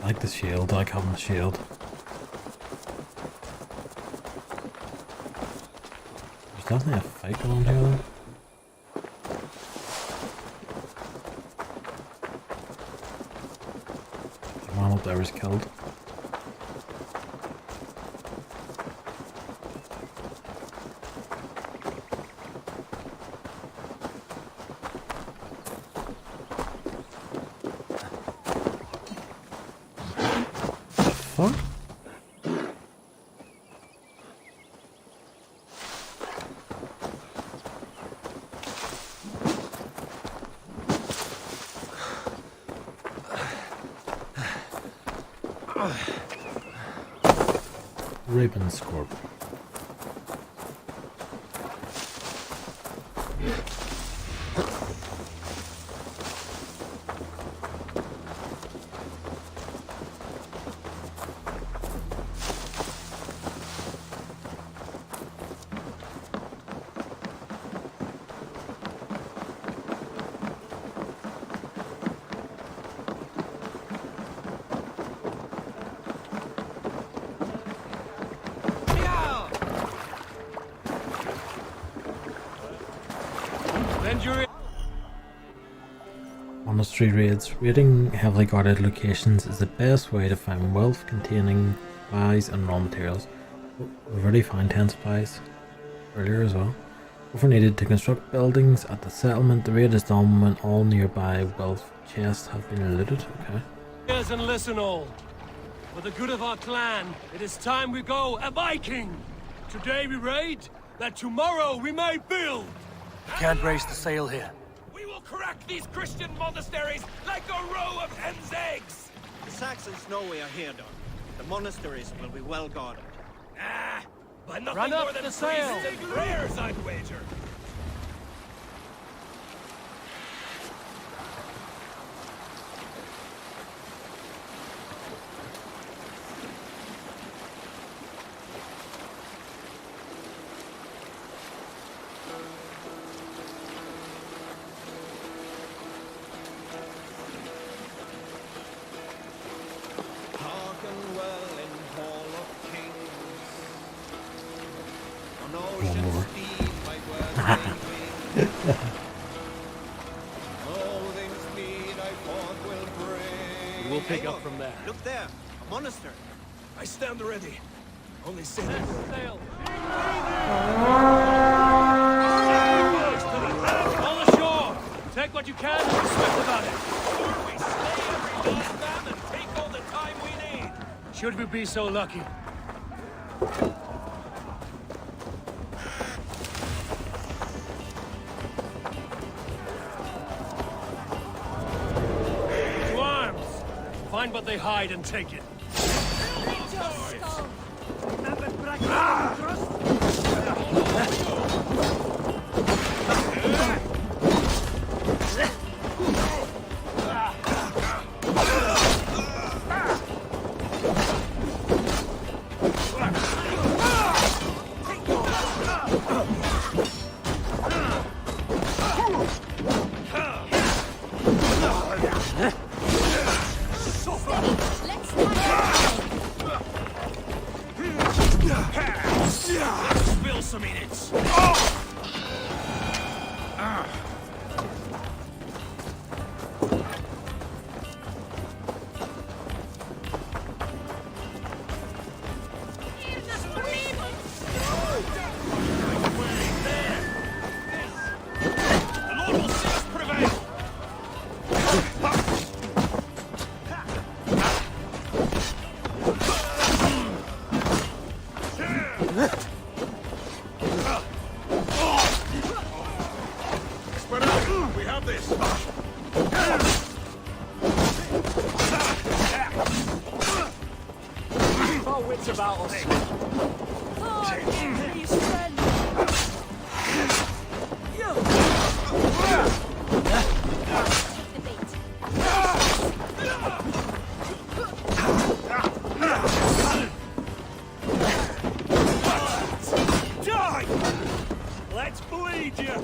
I like the shield, I like having the shield. There's definitely a fight going on here though. The man up there was killed. What? Raven Scorpion. Monastery raids. Raiding heavily guarded locations is the best way to find wealth containing supplies and raw materials. We've already found 10 supplies earlier as well. Over needed to construct buildings at the settlement. The raid is done when all nearby wealth chests have been looted. Okay.
Here's and listen all. For the good of our clan, it is time we go a Viking. Today we raid, that tomorrow we may build.
You can't raise the sail here.
We will crack these Christian monasteries like a row of hen's eggs!
The Saxons know we are here, Don. The monasteries will be well guarded.
Ah, but nothing
Run up
more than
the sail.
priests and prayers, I'd wager.
We'll pick up from there.
Look there, a monastery.
I stand ready. Only say the word.
Sail. All ashore. Take what you can and be swift about it.
We slay every last man and take all the time we need.
Should we be so lucky? To arms! Find what they hide and take it.
Spread out. We have this.
Keep our wits about us. Die! Let's bleed you!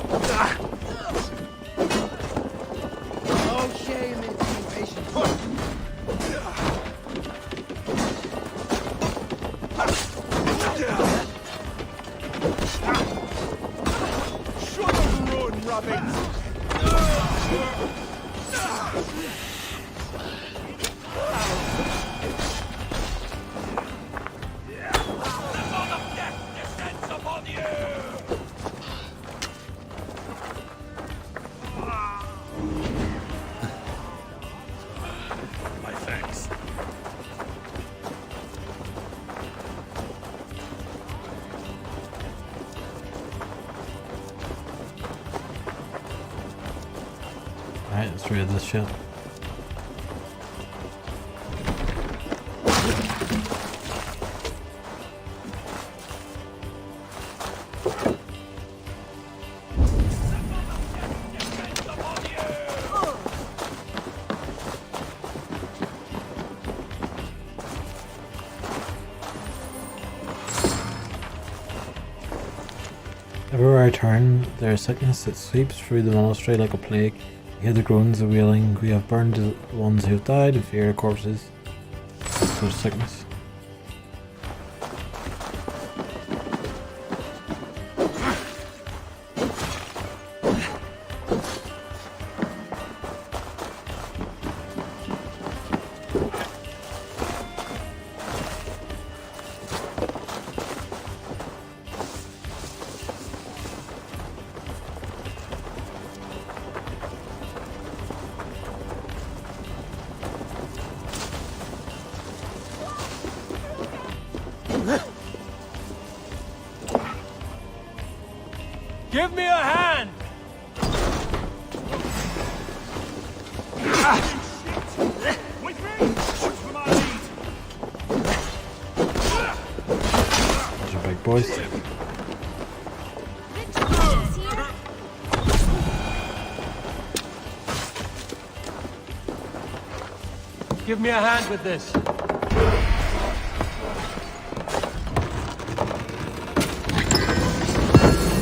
No shame in being patient.
Shut up, run, rabbit!
My thanks.
Alright, let's raid this shit. Everywhere I turn, there is sickness that sweeps through the monastery like a plague. You hear the groans, the wailing. We have burned the ones who have died, and fear the corpses. So sickness.
Give me a hand! With me! Shoot for my lead!
Those are big boys.
Give me a hand with this.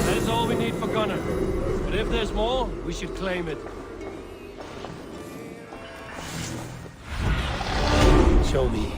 That is all we need for Gunner. But if there's more, we should claim it.
Show me.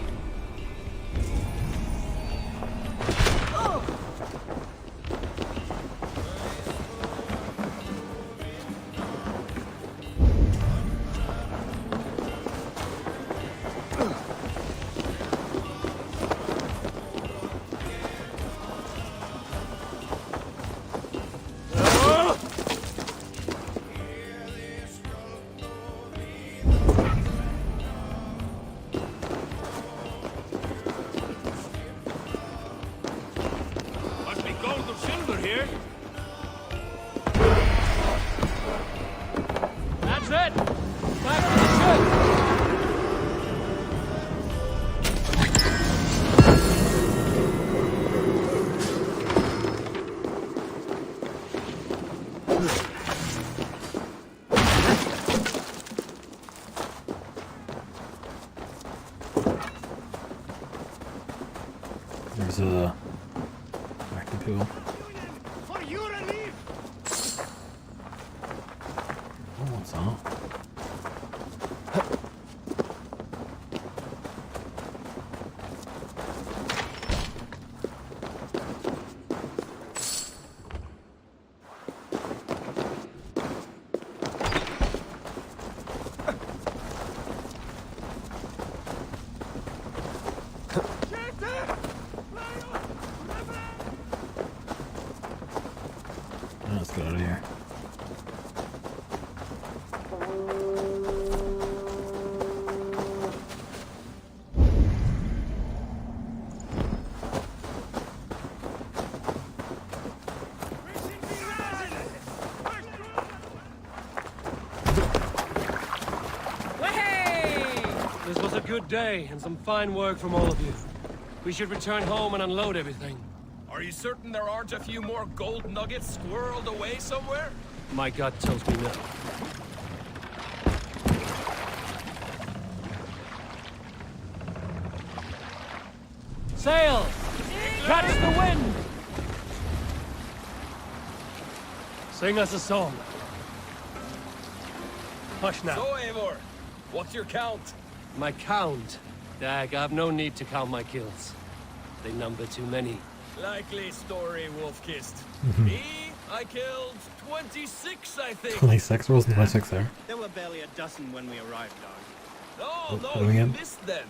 Must be gold or silver here. That's it! Back to the ship!
There's a active pool.
For you to leave!
Oh, what's that?
good day and some fine work from all of you. We should return home and unload everything.
Are you certain there aren't a few more gold nuggets squirreled away somewhere?
My gut tells me no. Sail! Catch the wind! Sing us a song. Hush now.
So, Eivor, what's your count?
My count? Dag, I've no need to count my kills. They number too many.
Likely story, Wolf-Kissed.
Mhm.
Me, I killed 26, I think.
26, there wasn't 26 there.
There were barely a dozen when we arrived, Dog.
No,
What
no,
do we
you
get?
missed them.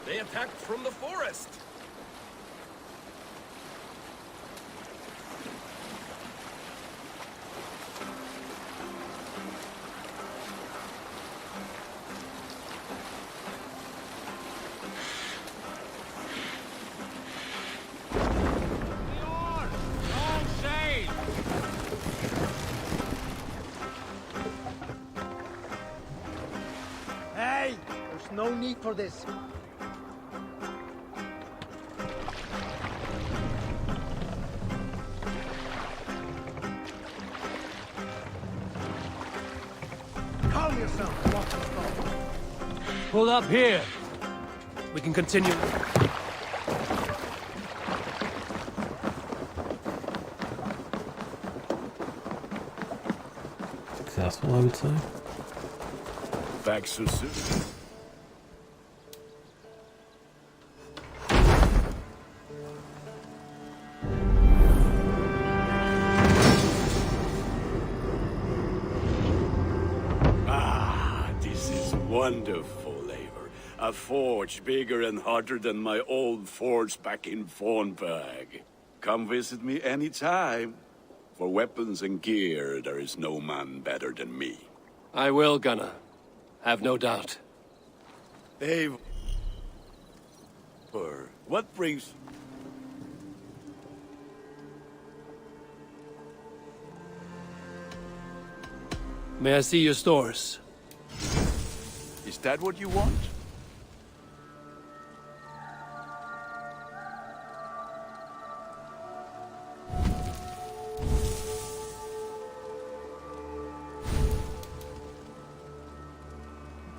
They attacked from the forest.
Hey! There's no need for this. Calm yourself and watch us go.
Pull up here. We can continue.
Successful, I would say.
Back so soon. Ah, this is wonderful, Eivor. A forge bigger and hotter than my old forge back in Vornberg. Come visit me anytime. For weapons and gear, there is no man better than me.
I will, Gunnar. Have no doubt.
Eivor, what brings...
May I see your stores?
Is that what you want?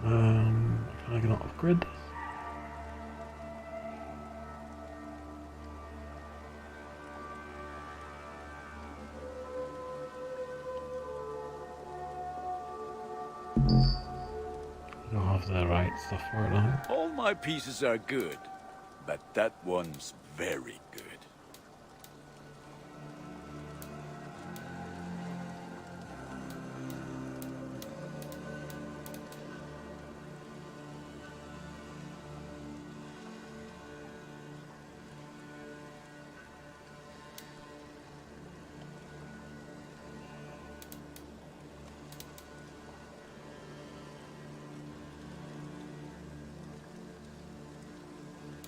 Can I get an upgrade this? I don't have the right stuff for it now.
All my pieces are good, but that one's very good.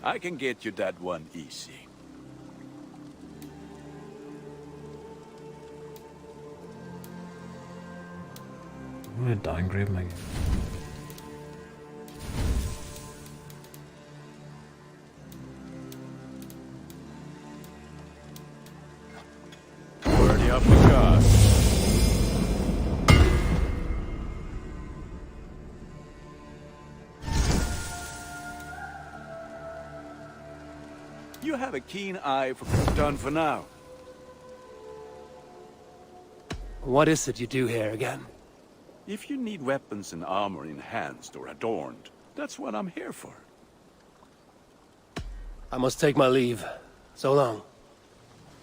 I can get you that one easy.
I'm gonna downgrade my game.
Already up the gas. You have a keen eye for done for now.
What is it you do here again?
If you need weapons and armor enhanced or adorned, that's what I'm here for.
I must take my leave. So long.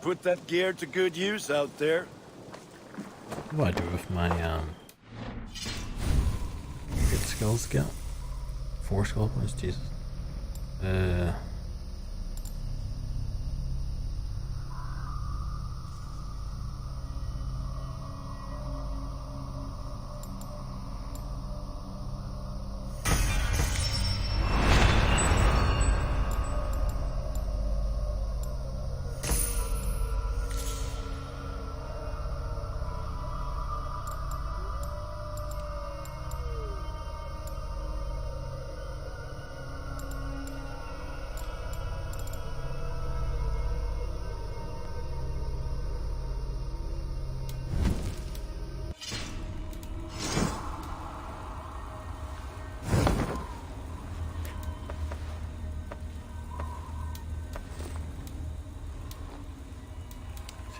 Put that gear to good use out there.
What do I do with my good skills again? 4 skill points, Jesus.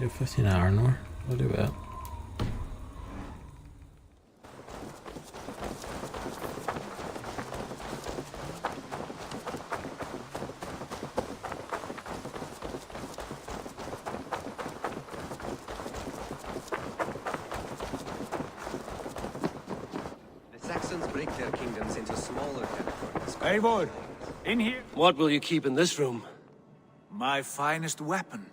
See, 15 iron ore. We'll do it.
The Saxons break their kingdoms into smaller territories.
Eivor, in here.
What will you keep in this room?
My finest weapon.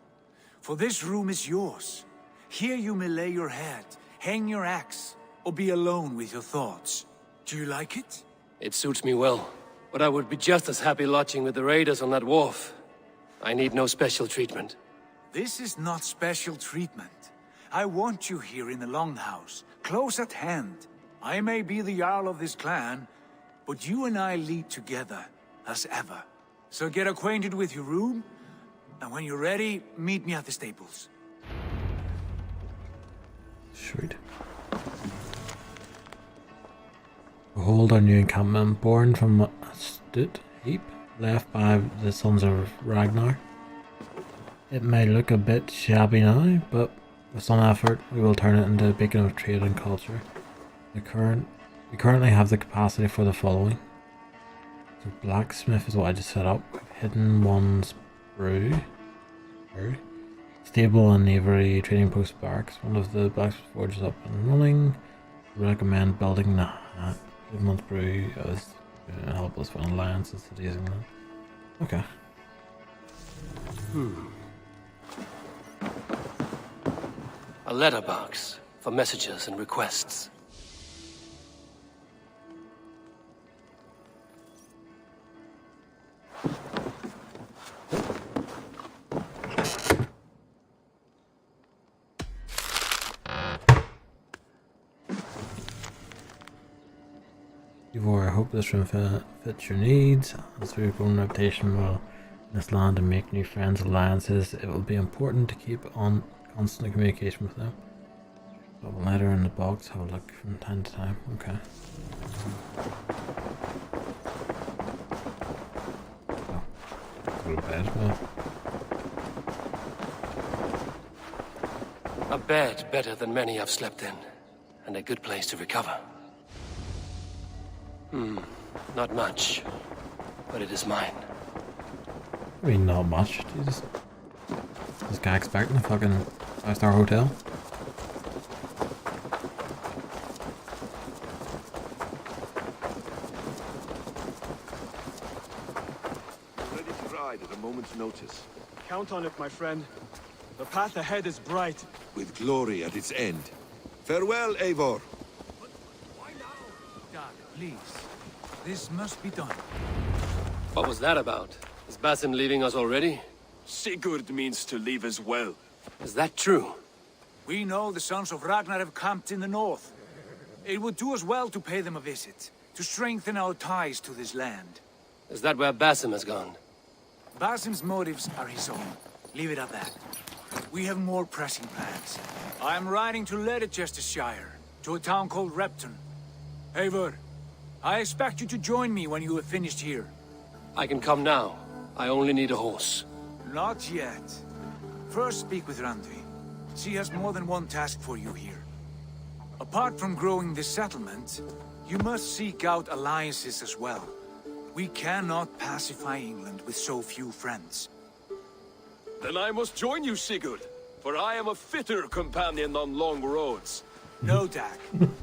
For this room is yours. Here you may lay your head, hang your axe, or be alone with your thoughts. Do you like it?
It suits me well, but I would be just as happy lodging with the raiders on that wharf. I need no special treatment.
This is not special treatment. I want you here in the Longhouse, close at hand. I may be the Jarl of this clan, but you and I lead together, as ever. So get acquainted with your room, and when you're ready, meet me at the stables.
Sweet. Behold our new encampment, born from a stout heap left by the sons of Ragnar. It may look a bit shabby now, but with some effort we will turn it into a beacon of trade and culture. We currently have the capacity for the following. So blacksmith is what I just set up. Hidden one's brew. Stable and Avery trading post barracks. One of the blacksmith forges up and running. Recommend building the month brew as help us find alliances to using them. Okay.
A letterbox for messages and requests.
I hope this room fits your needs. As we grow in reputation well in this land and make new friends and alliances, it will be important to keep on constant communication with them. Got a letter in the box, have a look from time to time. Okay. Oh, go to bed. Well.
A bed better than many I've slept in, and a good place to recover. Not much, but it is mine.
I mean, not much. Jesus. This guy expecting a fucking 5-star hotel?
Ready to ride at a moment's notice.
Count on it, my friend. The path ahead is bright.
With glory at its end. Farewell, Eivor.
Doug, please. This must be done.
What was that about? Is Basim leaving us already?
Sigurd means to leave as well.
Is that true?
We know the sons of Ragnar have camped in the north. It would do us well to pay them a visit, to strengthen our ties to this land.
Is that where Basim has gone?
Basim's motives are his own. Leave it at that. We have more pressing plans. I am riding to Leicestershire, to a town called Repton. Eivor, I expect you to join me when you have finished here.
I can come now. I only need a horse.
Not yet. First speak with Randvi. She has more than one task for you here. Apart from growing this settlement, you must seek out alliances as well. We cannot pacify England with so few friends.
Then I must join you, Sigurd, for I am a fitter companion on long roads.
No, Dak.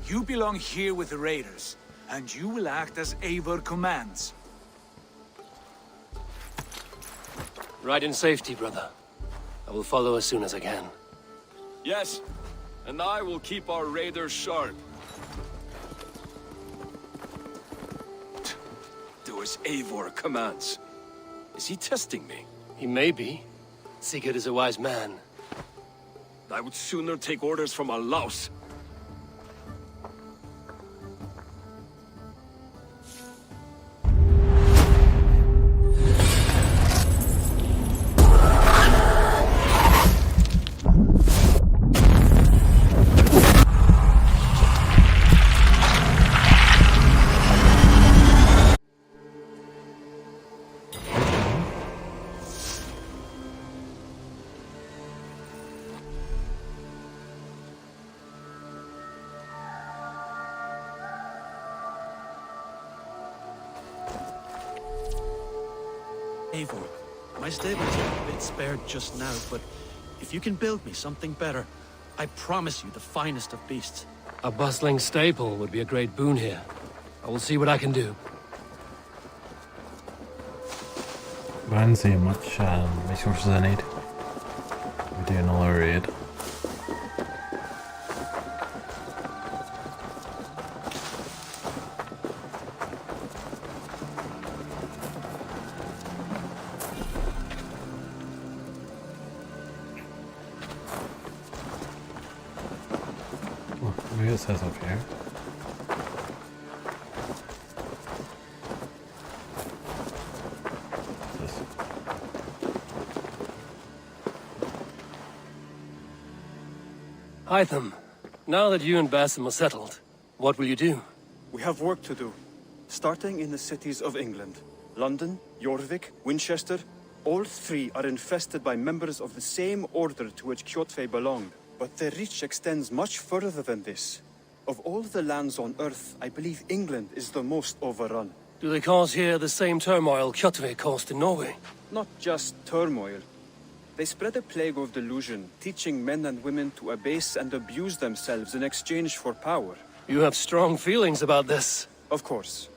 You belong here with the raiders, and you will act as Eivor commands.
Ride in safety, brother. I will follow as soon as I can.
Yes, and I will keep our raiders sharp. Do as Eivor commands. Is he testing me?
He may be. Sigurd is a wise man.
I would sooner take orders from a louse.
Eivor, my stables are a bit spared just now, but if you can build me something better, I promise you the finest of beasts.
A bustling stable would be a great boon here. I will see what I can do.
I didn't see much resources I need. We do another raid. Oh, maybe it says up here.
Hytham, now that you and Basim are settled, what will you do?
We have work to do, starting in the cities of England. London, Jorvik, Winchester, all three are infested by members of the same order to which Kjotve belonged. But their reach extends much further than this. Of all the lands on Earth, I believe England is the most overrun.
Do they cause here the same turmoil Kjotve caused in Norway?
Not just turmoil. They spread a plague of delusion, teaching men and women to abase and abuse themselves in exchange for power.
You have strong feelings about this.
Of course.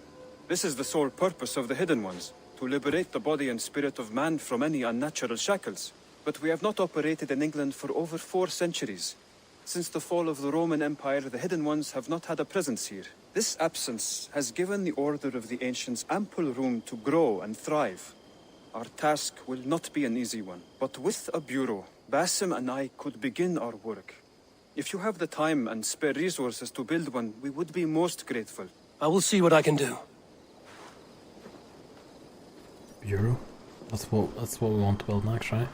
This is the sole purpose of the Hidden Ones, to liberate the body and spirit of man from any unnatural shackles. But we have not operated in England for over 4 centuries. Since the fall of the Roman Empire, the Hidden Ones have not had a presence here. This absence has given the Order of the Ancients ample room to grow and thrive. Our task will not be an easy one, but with a bureau, Basim and I could begin our work. If you have the time and spare resources to build one, we would be most grateful.
I will see what I can do.
Bureau? That's what we want to build next, right?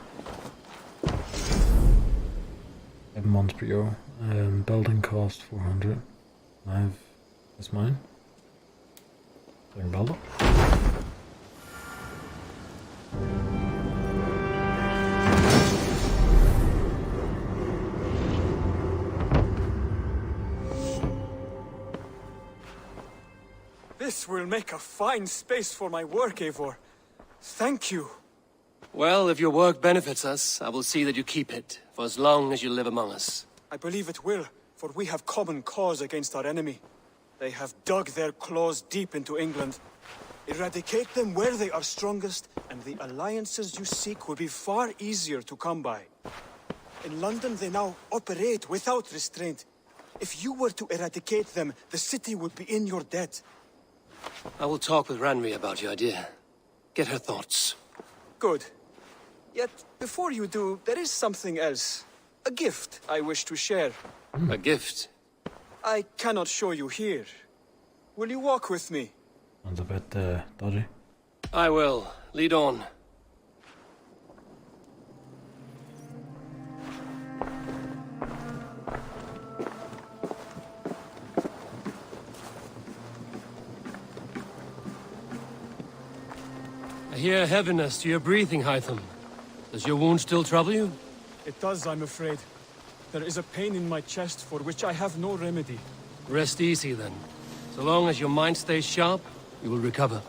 7 months per euro. Building cost 400. That's mine. So I can build it.
This will make a fine space for my work, Eivor. Thank you.
Well, if your work benefits us, I will see that you keep it, for as long as you live among us.
I believe it will, for we have common cause against our enemy. They have dug their claws deep into England. Eradicate them where they are strongest, and the alliances you seek will be far easier to come by. In London, they now operate without restraint. If you were to eradicate them, the city would be in your debt.
I will talk with Ranri about your idea. Get her thoughts.
Good. Yet, before you do, there is something else. A gift I wish to share.
A gift?
I cannot show you here. Will you walk with me?
Sounds a bit dodgy.
I will. Lead on. I hear heaviness to your breathing, Hytham. Does your wound still trouble you?
It does, I'm afraid. There is a pain in my chest for which I have no remedy.
Rest easy, then. So long as your mind stays sharp, you will recover.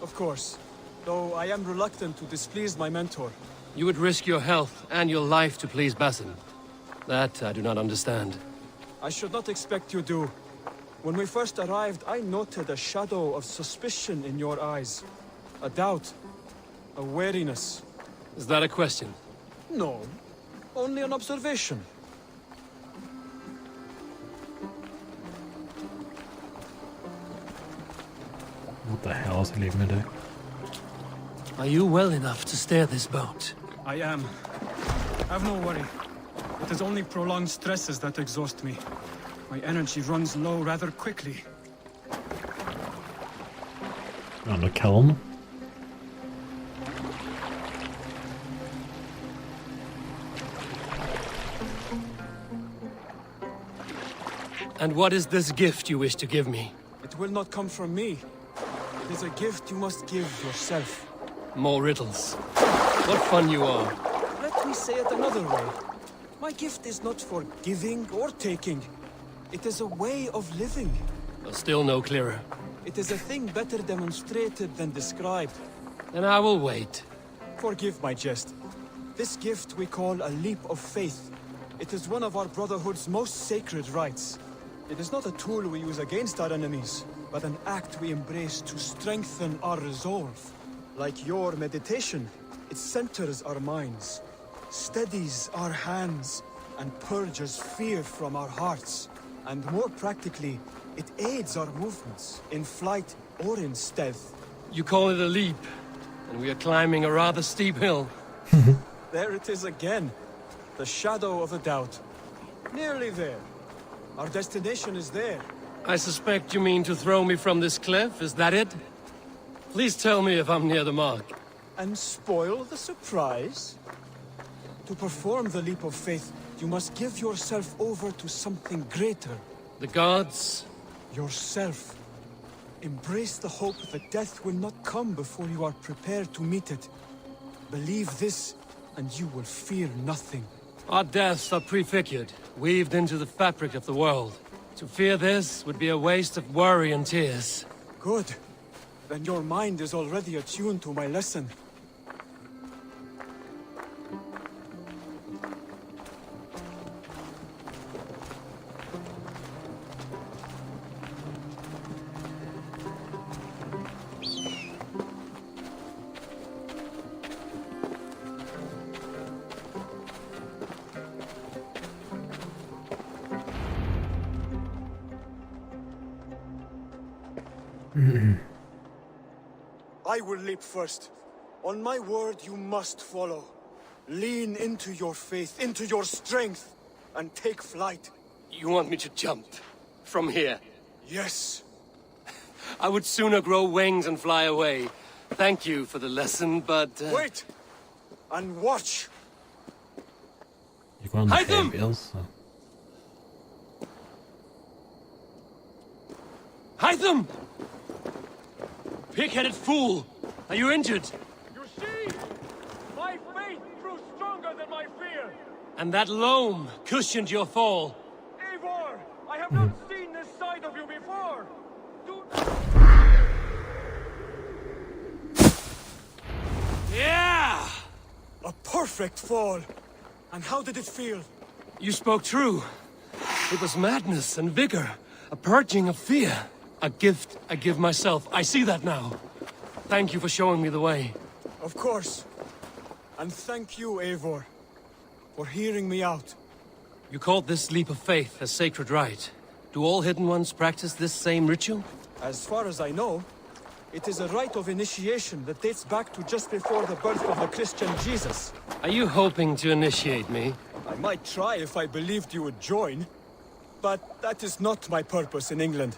Of course. Though I am reluctant to displease my mentor.
You would risk your health and your life to please Basim. That I do not understand.
I should not expect you do. When we first arrived, I noted a shadow of suspicion in your eyes. A doubt. A wariness.
Is that a question?
No. Only an observation.
What the hell is he leaving me to do?
Are you well enough to steer this boat?
I am. Have no worry. It is only prolonged stresses that exhaust me. My energy runs low rather quickly.
You want to kill him?
And what is this gift you wish to give me?
It will not come from me. It is a gift you must give yourself.
More riddles. What fun you are.
Let me say it another way. My gift is not for giving or taking. It is a way of living.
Still no clearer.
It is a thing better demonstrated than described.
Then I will wait.
Forgive my jest. This gift we call a leap of faith. It is one of our Brotherhood's most sacred rites. It is not a tool we use against our enemies, but an act we embrace to strengthen our resolve. Like your meditation, it centers our minds, steadies our hands, and purges fear from our hearts. And more practically, it aids our movements, in flight or in stealth.
You call it a leap, and we are climbing a rather steep hill.
There it is again. The shadow of a doubt. Nearly there. Our destination is there.
I suspect you mean to throw me from this cliff, is that it? Please tell me if I'm near the mark.
And spoil the surprise? To perform the leap of faith, you must give yourself over to something greater.
The gods?
Yourself. Embrace the hope that death will not come before you are prepared to meet it. Believe this, and you will fear nothing.
Our deaths are prefigured, weaved into the fabric of the world. To fear this would be a waste of worry and tears.
Good. Then your mind is already attuned to my lesson. I will leap first. On my word, you must follow. Lean into your faith, into your strength, and take flight.
You want me to jump? From here?
Yes.
I would sooner grow wings and fly away. Thank you for the lesson, but...
Wait! And watch!
You're going to pay bills, so...
Hide them! Pig-headed fool! Are you injured?
You see? My faith grew stronger than my fear!
And that loam cushioned your fall.
Eivor! I have not seen this side of you before!
Yeah!
A perfect fall! And how did it feel?
You spoke true. It was madness and vigor. A purging of fear. A gift I give myself. I see that now. Thank you for showing me the way.
Of course. And thank you, Eivor, for hearing me out.
You called this leap of faith a sacred rite. Do all Hidden Ones practice this same ritual?
As far as I know, it is a rite of initiation that dates back to just before the birth of the Christian Jesus.
Are you hoping to initiate me?
I might try if I believed you would join. But that is not my purpose in England.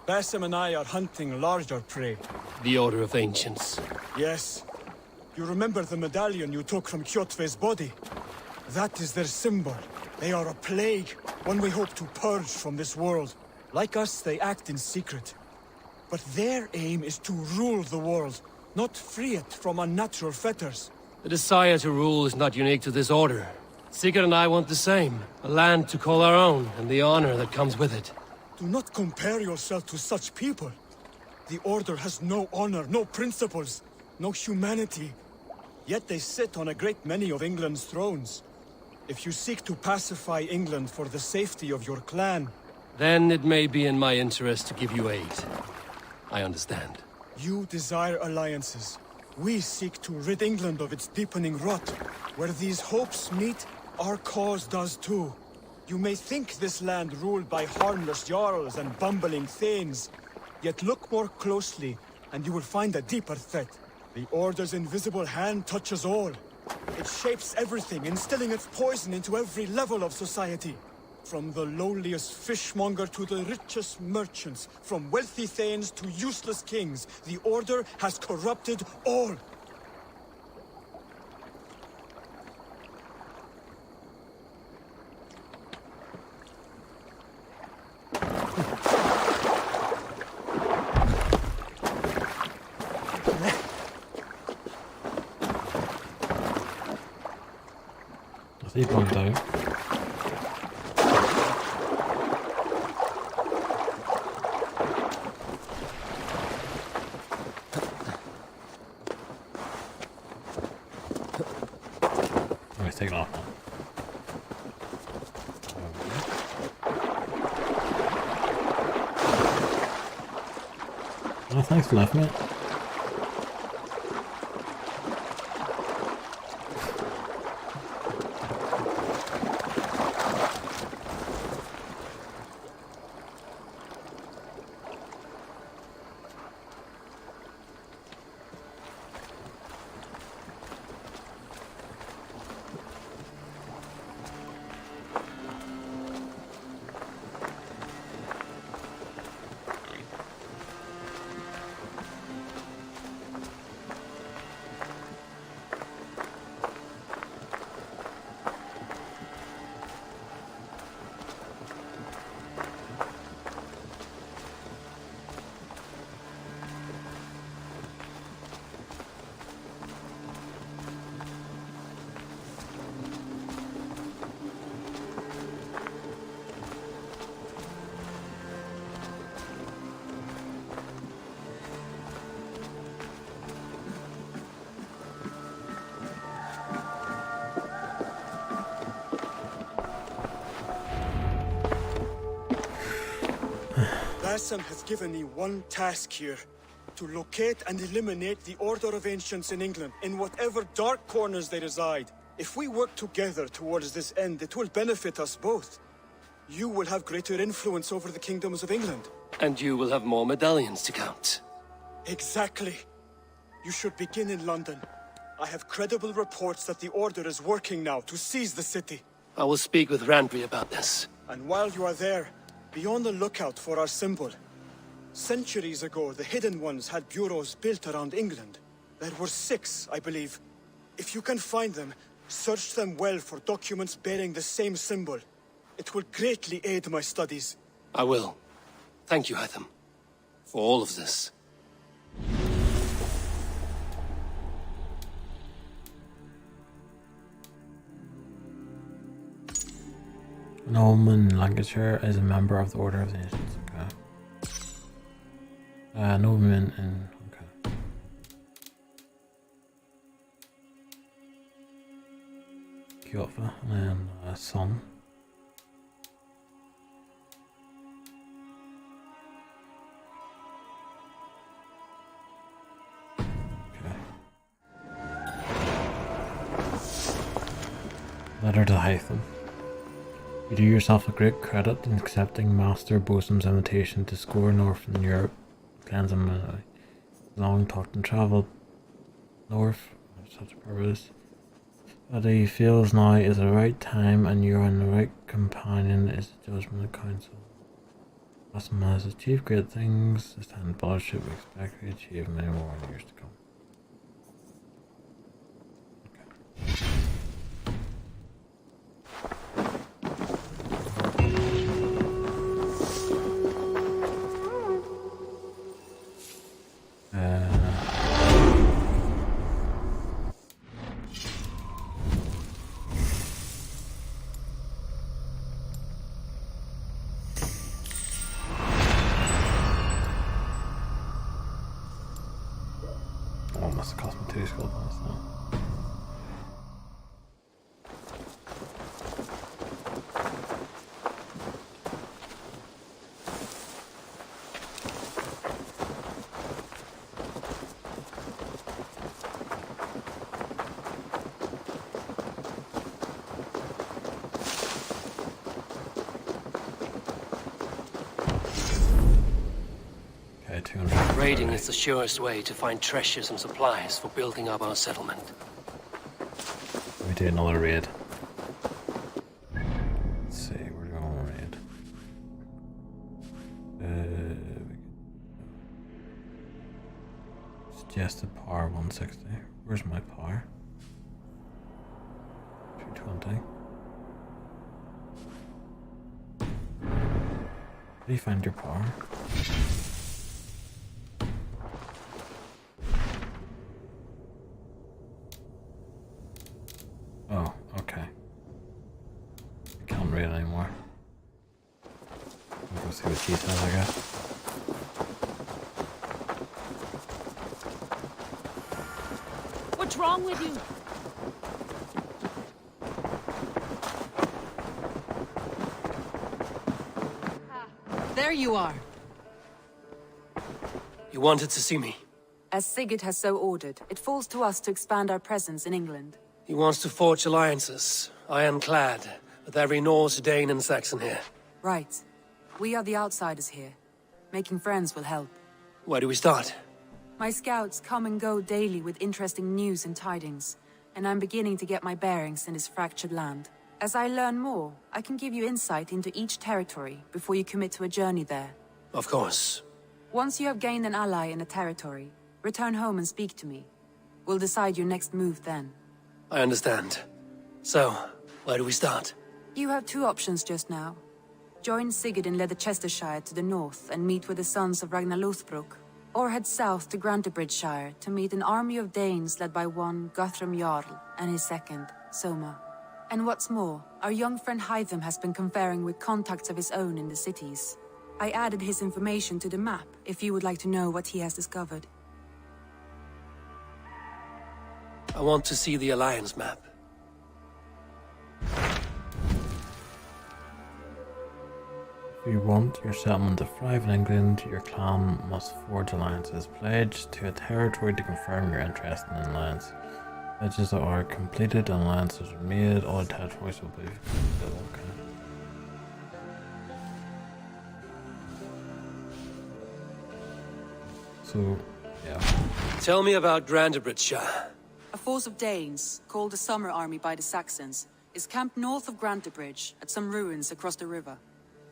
Basim and I are hunting larger prey.
The Order of Ancients.
Yes. You remember the medallion you took from Kjotve's body? That is their symbol. They are a plague, one we hope to purge from this world. Like us, they act in secret. But their aim is to rule the world, not free it from unnatural fetters.
The desire to rule is not unique to this order. Sigurd and I want the same. A land to call our own, and the honor that comes with it.
Do not compare yourself to such people. The Order has no honor, no principles, no humanity. Yet they sit on a great many of England's thrones. If you seek to pacify England for the safety of your clan...
Then it may be in my interest to give you aid. I understand.
You desire alliances. We seek to rid England of its deepening rot. Where these hopes meet, our cause does too. You may think this land ruled by harmless jarls and bumbling thanes. Yet look more closely, and you will find a deeper threat. The Order's invisible hand touches all. It shapes everything, instilling its poison into every level of society. From the lowliest fishmonger to the richest merchants, from wealthy thanes to useless kings, the Order has corrupted all.
See one down. take it off now. Oh, thanks for left, mate.
Hassan has given me one task here. To locate and eliminate the Order of Ancients in England, in whatever dark corners they reside. If we work together towards this end, it will benefit us both. You will have greater influence over the kingdoms of England.
And you will have more medallions to count.
Exactly. You should begin in London. I have credible reports that the Order is working now to seize the city.
I will speak with Randry about this.
And while you are there, be on the lookout for our symbol. Centuries ago, the Hidden Ones had bureaus built around England. There were 6, I believe. If you can find them, search them well for documents bearing the same symbol. It will greatly aid my studies.
I will. Thank you, Hytham, for all of this.
Neumann, Lancashire, is a member of the Order of the Ancients. Okay. Neumann in. Okay. Kyofa and Son. Okay. Letter to Hytham. You do yourself a great credit in accepting Master Bosum's invitation to score Northern Europe. Plans on long talked and travelled north for such a purpose. But he feels now is the right time and you are in the right companion is the judgment of council. Bosum has achieved great things. This time the Brothership we expect to achieve many more in years to come. Must have cost me 2 skill points now.
Raiding is the surest way to find treasures and supplies for building up our settlement.
We do another raid. Let's see, we're going on raid. Suggested power 160. Where's my power? 220. How do you find your power? Oh, okay. I can't read anymore. I'll go see what she says, I guess.
What's wrong with you?
there you are.
You wanted to see me?
As Sigurd has so ordered, it falls to us to expand our presence in England.
He wants to forge alliances, ironclad, with every Norse, Dane, and Saxon here.
Right. We are the outsiders here. Making friends will help.
Where do we start?
My scouts come and go daily with interesting news and tidings, and I'm beginning to get my bearings in this fractured land. As I learn more, I can give you insight into each territory before you commit to a journey there.
Of course.
Once you have gained an ally in a territory, return home and speak to me. We'll decide your next move then.
I understand. So, where do we start?
You have two options just now. Join Sigurd in Leicestershire to the north and meet with the sons of Ragnar Lothbrok, or head south to Grantebridgeshire to meet an army of Danes led by one Guthrum Jarl and his second, Soma. And what's more, our young friend Hytham has been conferring with contacts of his own in the cities. I added his information to the map if you would like to know what he has discovered.
I want to see the Alliance map.
If you want your settlement to thrive in England, your clan must forge alliances. Pledge to a territory to confirm your interest in an alliance. Pledges are completed and alliances are made. All territories will be fulfilled. Okay. So, yeah.
Tell me about Grantebridgeshire.
A force of Danes, called the Summer Army by the Saxons, is camped north of Grantebridge at some ruins across the river.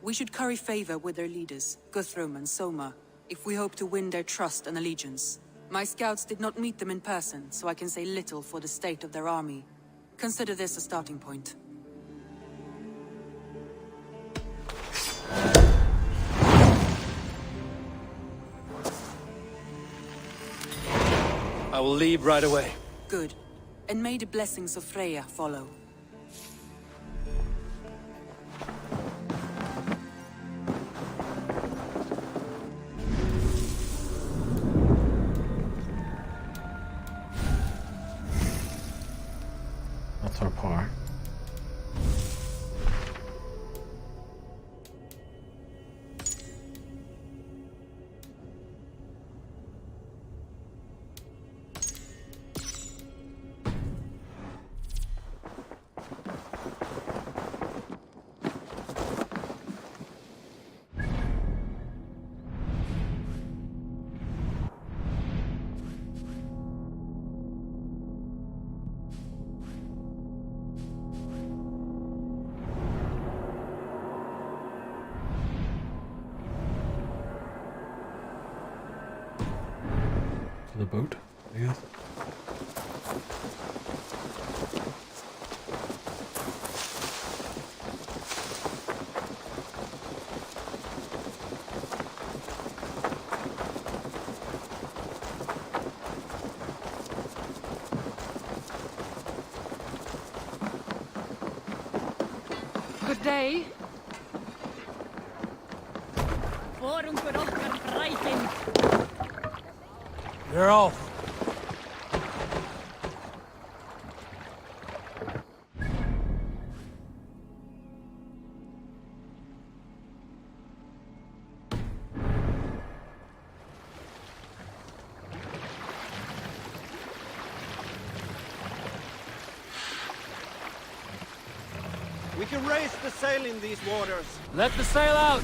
We should curry favor with their leaders, Guthrum and Soma, if we hope to win their trust and allegiance. My scouts did not meet them in person, so I can say little for the state of their army. Consider this a starting point.
I will leave right away.
Good. And may the blessings of Freya follow.
That's our power. The boat, I guess.
Good day.
You're off.
We can raise the sail in these waters.
Let the sail out!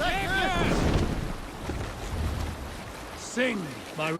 Sing, my...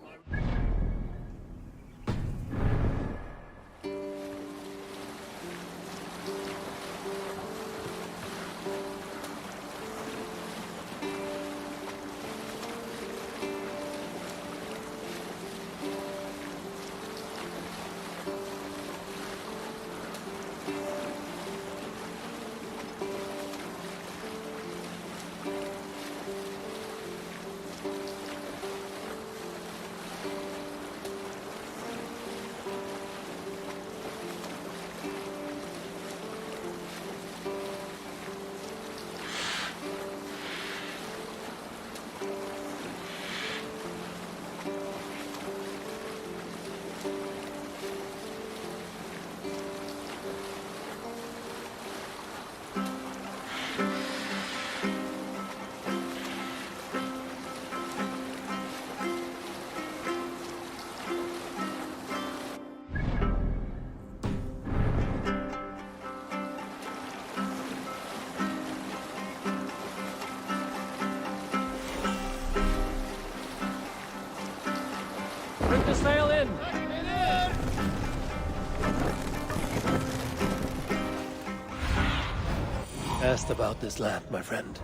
asked about this land, my friend.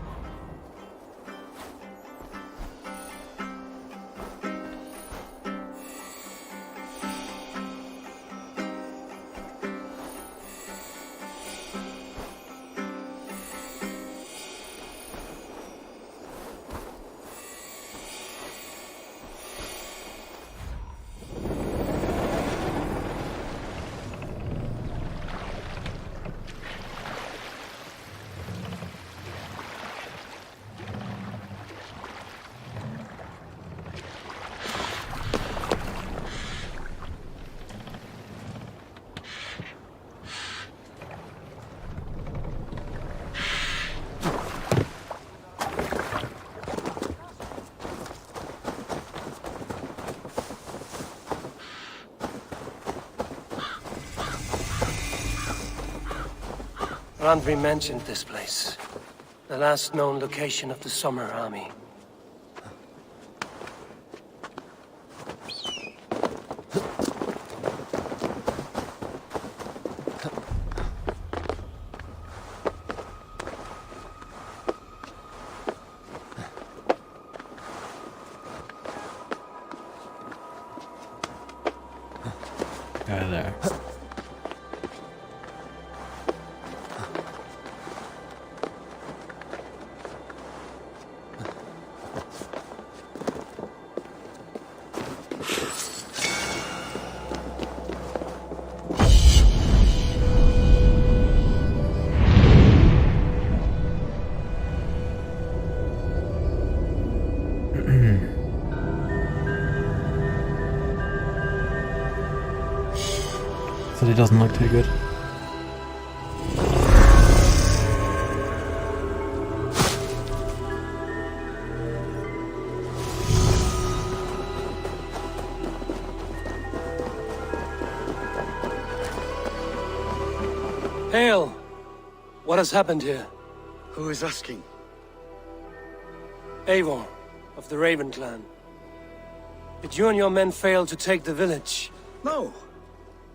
Randvi mentioned this place. The last known location of the Summer Army.
Guy there. So he doesn't look too good.
Hail! What has happened here?
Who is asking?
Eivor, of the Raven clan. Did you and your men fail to take the village?
No.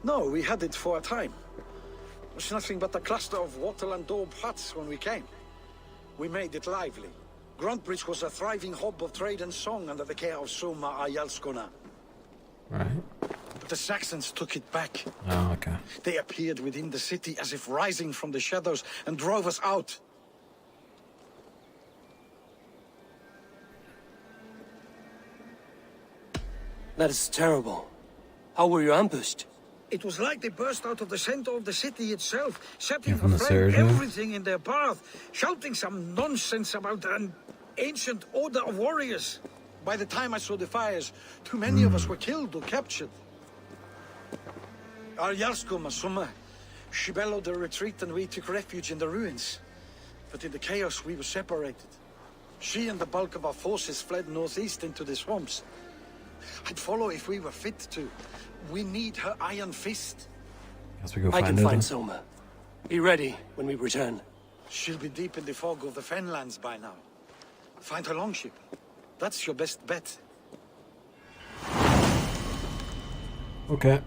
No, we had it for a time. It was nothing but a cluster of wattle and daub huts when we came. We made it lively. Gruntbridge was a thriving hub of trade and song under the care of Soma Ayalskona.
Right.
But the Saxons took it back.
Oh, okay.
They appeared within the city as if rising from the shadows and drove us out.
That is terrible. How were you ambushed?
It was like they burst out of the center of the city itself, setting
from the
aflame
surgery.
everything in their path, shouting some nonsense about an ancient order of warriors. By the time I saw the fires, too many of us were killed or captured. Our Yarsko Masuma, she bellowed a retreat and we took refuge in the ruins. But in the chaos we were separated. She and the bulk of our forces fled northeast into the swamps. I'd follow if we were fit to. We need her iron fist.
Guess we go
I
find
can
her
find
then.
Soma. Be ready when we return.
She'll be deep in the fog of the Fenlands by now. Find her longship. That's your best bet.
Okay.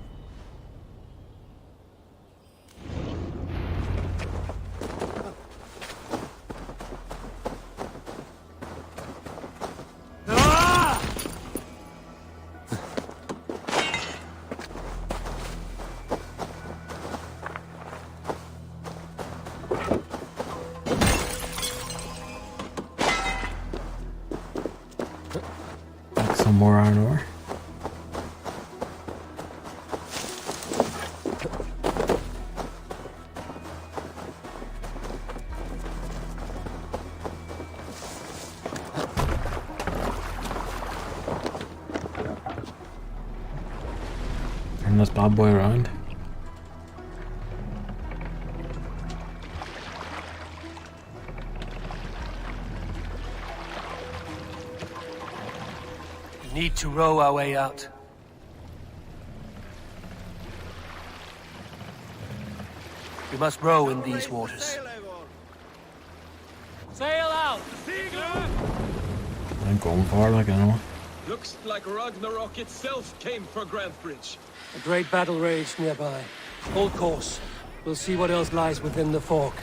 Some more iron ore. Turn this bad boy around.
Need to row our way out. We must row in these waters.
Sail out!
I'm going for it, like I know.
Looks like Ragnarok itself came for Grantbridge.
A great battle raged nearby. Hold course. We'll see what else lies within the fog.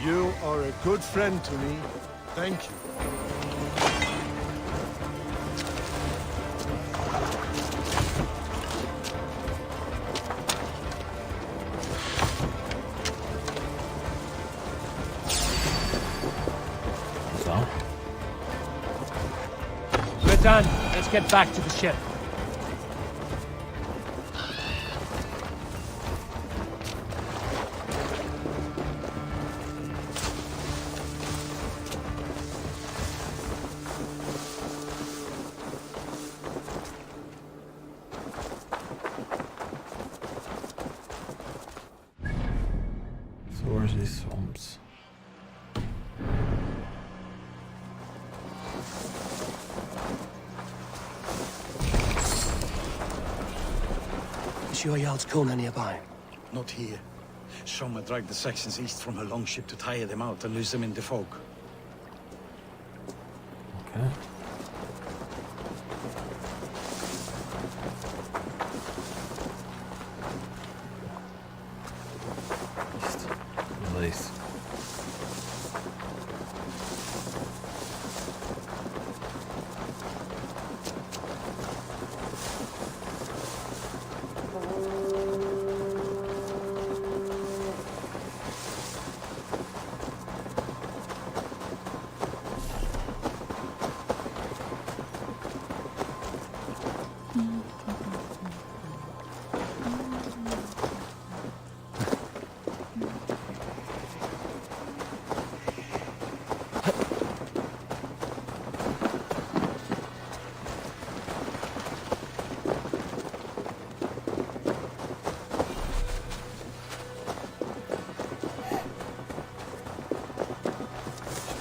You are a good friend to me. Thank you.
So?
We're done. Let's get back to the ship.
Where's these swamps?
Is your Jarl's Kona nearby?
Not here. Soma dragged the Saxons east from her longship to tire them out and lose them in the fog.
Okay. Release.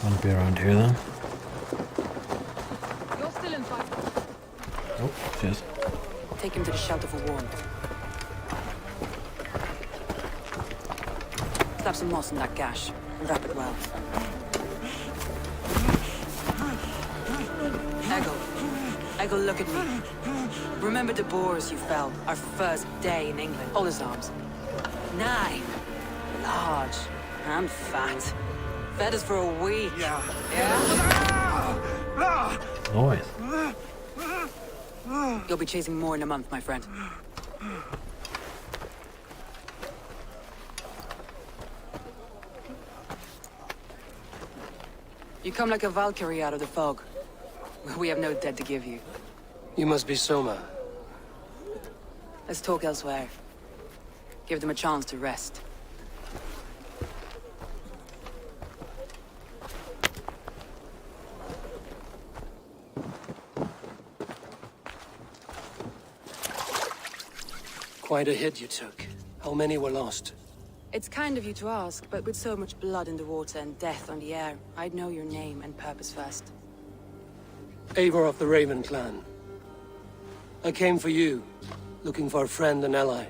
Want to be around here then?
You're still inside.
Oh, cheers.
Take him to the shelter for warmth. Slap some moss in that gash. Wrap it well. Ego, look at me. Remember the boars you felled our first day in England? Hold his arms. 9. Large and fat. Fed us for a week. Yeah?
Noise.
You'll be chasing more in a month, my friend. You come like a Valkyrie out of the fog. We have no dead to give you.
You must be Soma.
Let's talk elsewhere. Give them a chance to rest.
Quite a hit you took. How many were lost?
It's kind of you to ask, but with so much blood in the water and death on the air, I'd know your name and purpose first.
Eivor of the Raven clan. I came for you, looking for a friend and ally.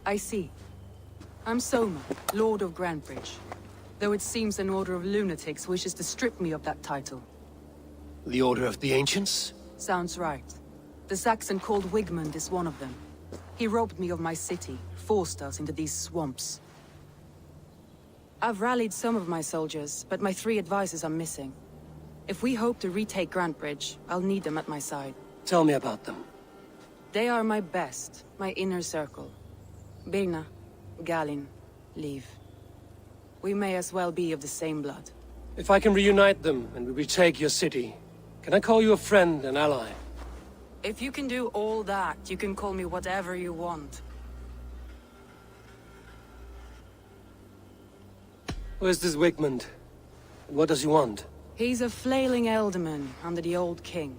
I see. I'm Soma, Lord of Grantbridge. Though it seems an order of lunatics wishes to strip me of that title.
The Order of the Ancients?
Sounds right. The Saxon called Wigmund is one of them. He robbed me of my city, forced us into these swamps. I've rallied some of my soldiers, but my 3 advisors are missing. If we hope to retake Grantbridge, I'll need them at my side.
Tell me about them.
They are my best, my inner circle. Birna, Galin, Liv. We may as well be of the same blood.
If I can reunite them and we retake your city, can I call you a friend and ally?
If you can do all that, you can call me whatever you want.
Where's this Wigmund? What does he want?
He's a flailing elderman under the old king.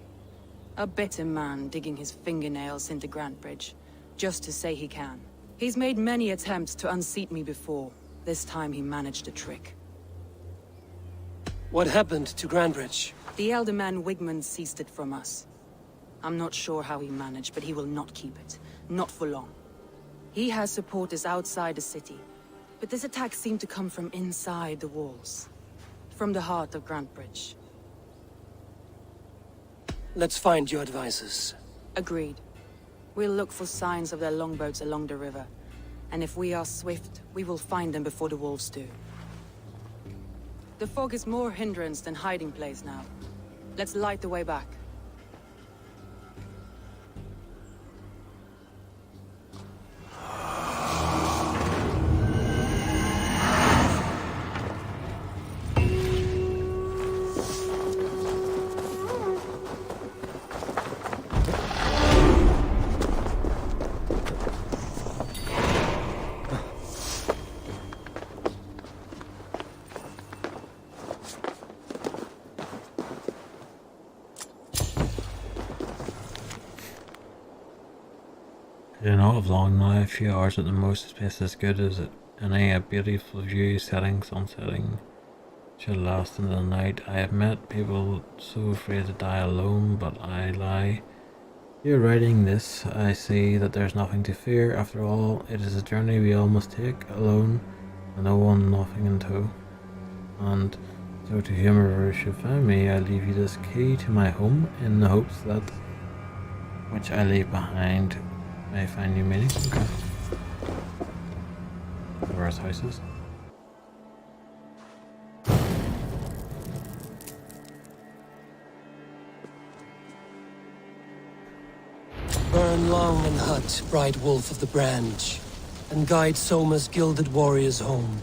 A bitter man digging his fingernails into Grantebridge, just to say he can. He's made many attempts to unseat me before. This time he managed a trick.
What happened to Grantebridge?
The elderman Wigmund seized it from us. I'm not sure how he managed, but he will not keep it. Not for long. He has supporters outside the city, but this attack seemed to come from inside the walls. From the heart of Grantebridge.
Let's find your advisors.
Agreed. We'll look for signs of their longboats along the river. And if we are swift, we will find them before the wolves do. The fog is more hindrance than hiding place now. Let's light the way back.
You know, of long now, a few hours at the most, this place is good as any. A beautiful view, setting, sunsetting, should last into the night. I have met people so afraid to die alone, but I lie. You're writing this, I see that there's nothing to fear. After all, it is a journey we all must take, alone, and no one, nothing in tow. And so to whomever should find me, I leave you this key to my home, in the hopes that which I leave behind may find new meaning. Okay. Where's houses?
Burn long and hut, bright wolf of the branch, and guide Soma's gilded warriors home.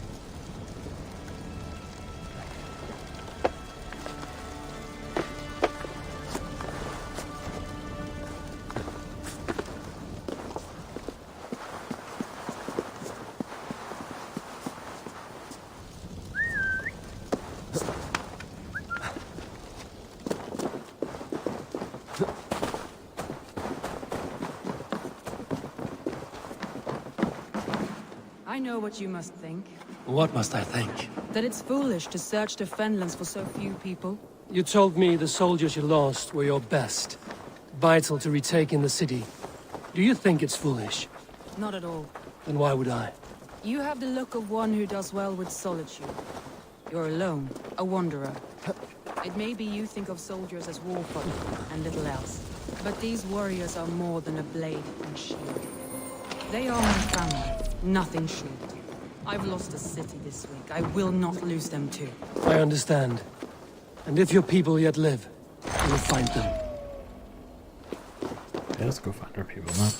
I know what you must think.
What must I think?
That it's foolish to search the Fenlands for so few people.
You told me the soldiers you lost were your best. Vital to retaking the city. Do you think it's foolish?
Not at all.
Then why would I?
You have the look of one who does well with solitude. You're alone, a wanderer. It may be you think of soldiers as war folk, and little else. But these warriors are more than a blade and shield. They are my family, nothing short. I've lost a city this week. I will not lose them too.
I understand. And if your people yet live, you will find them.
Yeah, let's go find our people now.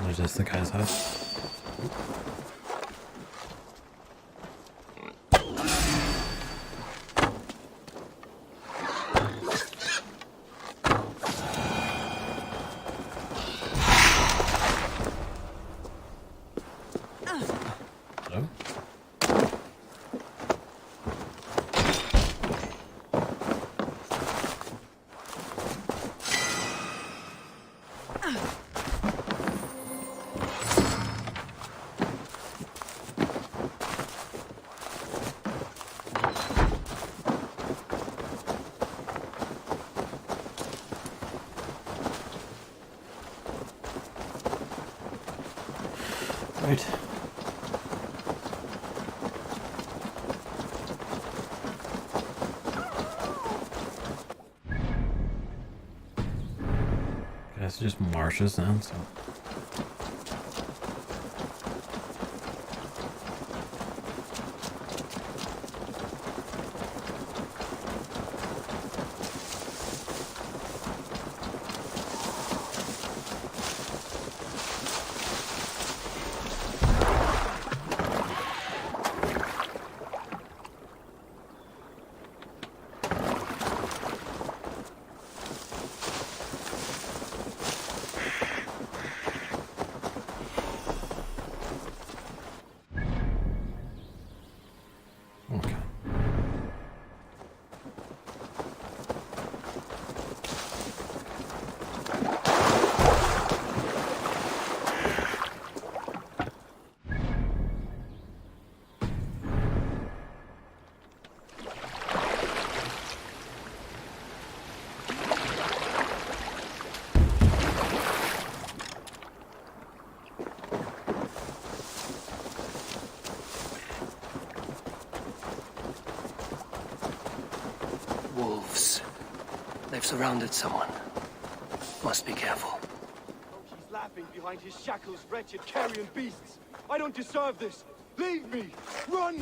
There's just the guy's house. Right. Guess just marshes then, so.
They've surrounded someone. Must be careful.
He's laughing behind his shackles, wretched carrion beasts. I don't deserve this. Leave me! Run!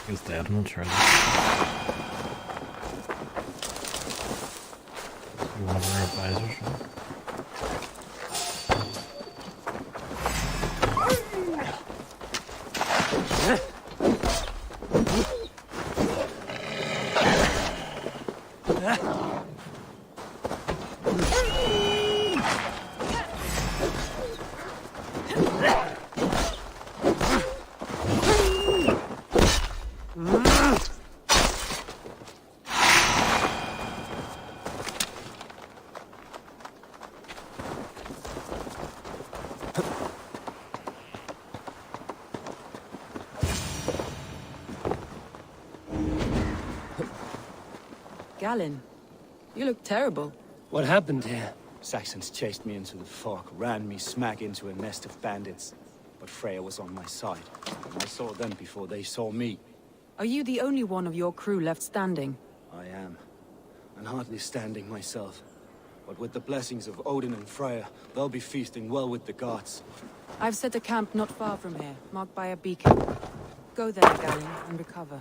He's dead, I'm not sure. One of our advisors, right?
Galen, you look terrible.
What happened here?
Saxons chased me into the fog, ran me smack into a nest of bandits. But Freya was on my side, and I saw them before they saw me.
Are you the only one of your crew left standing?
I am, and hardly standing myself. But with the blessings of Odin and Freya, they'll be feasting well with the gods.
I've set a camp not far from here, marked by a beacon. Go there, Galen, and recover.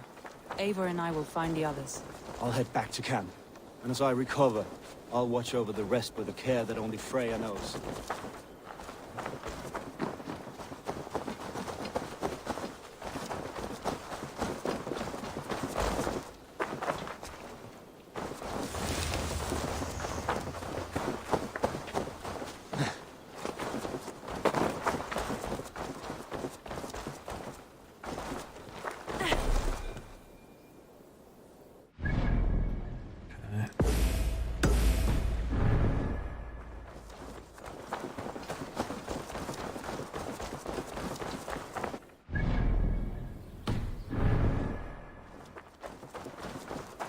Eivor and I will find the others.
I'll head back to camp, and as I recover, I'll watch over the rest with a care that only Freya knows.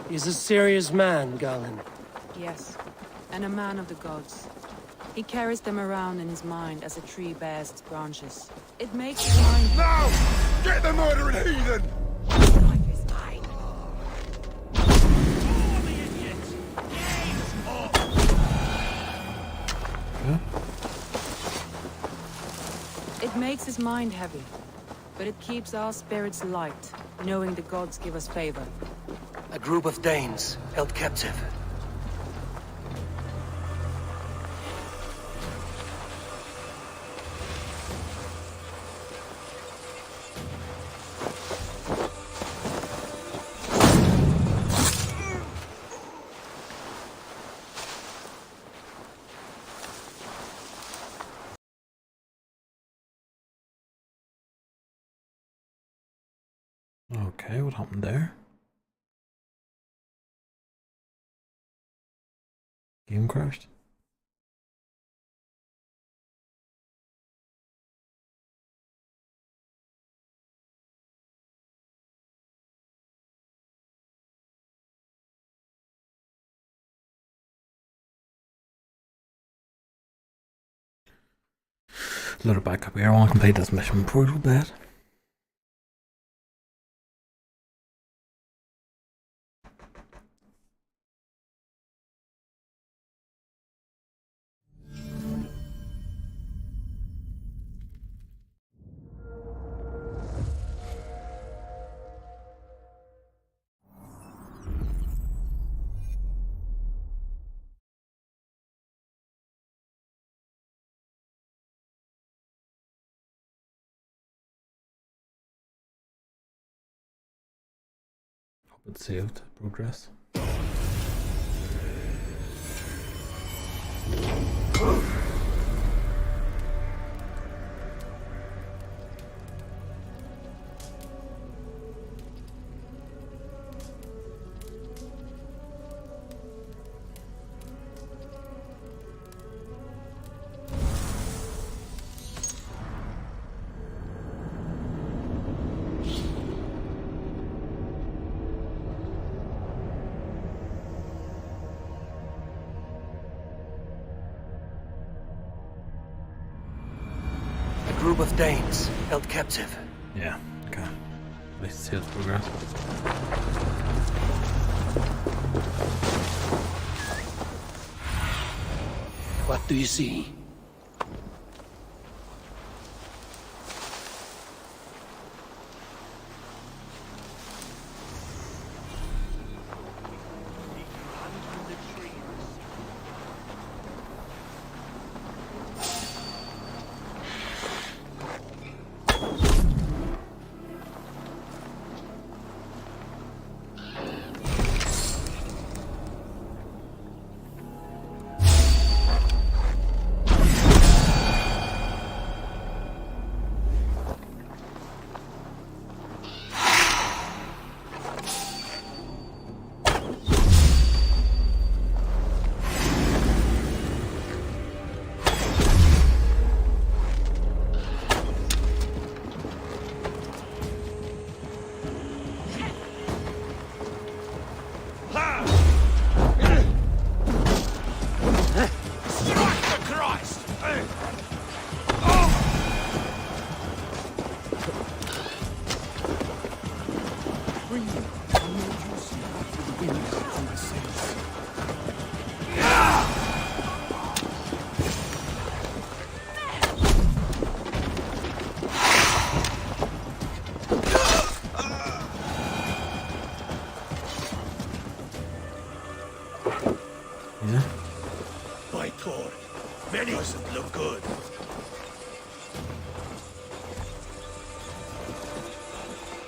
He's a serious man, Galen.
Yes, and a man of the gods. He carries them around in his mind as a tree bears its branches. It makes his mind...
Now! Get the murdering heathen!
It makes his mind heavy, but it keeps our spirits light, knowing the gods give us favor.
A group of Danes held captive.
Okay, what happened there? Game crashed. Load it back up here. I want to complete this mission before we go to bed. Hope it saved progress.
group of Danes held captive.
Yeah, okay. At least see its progress.
What do you see?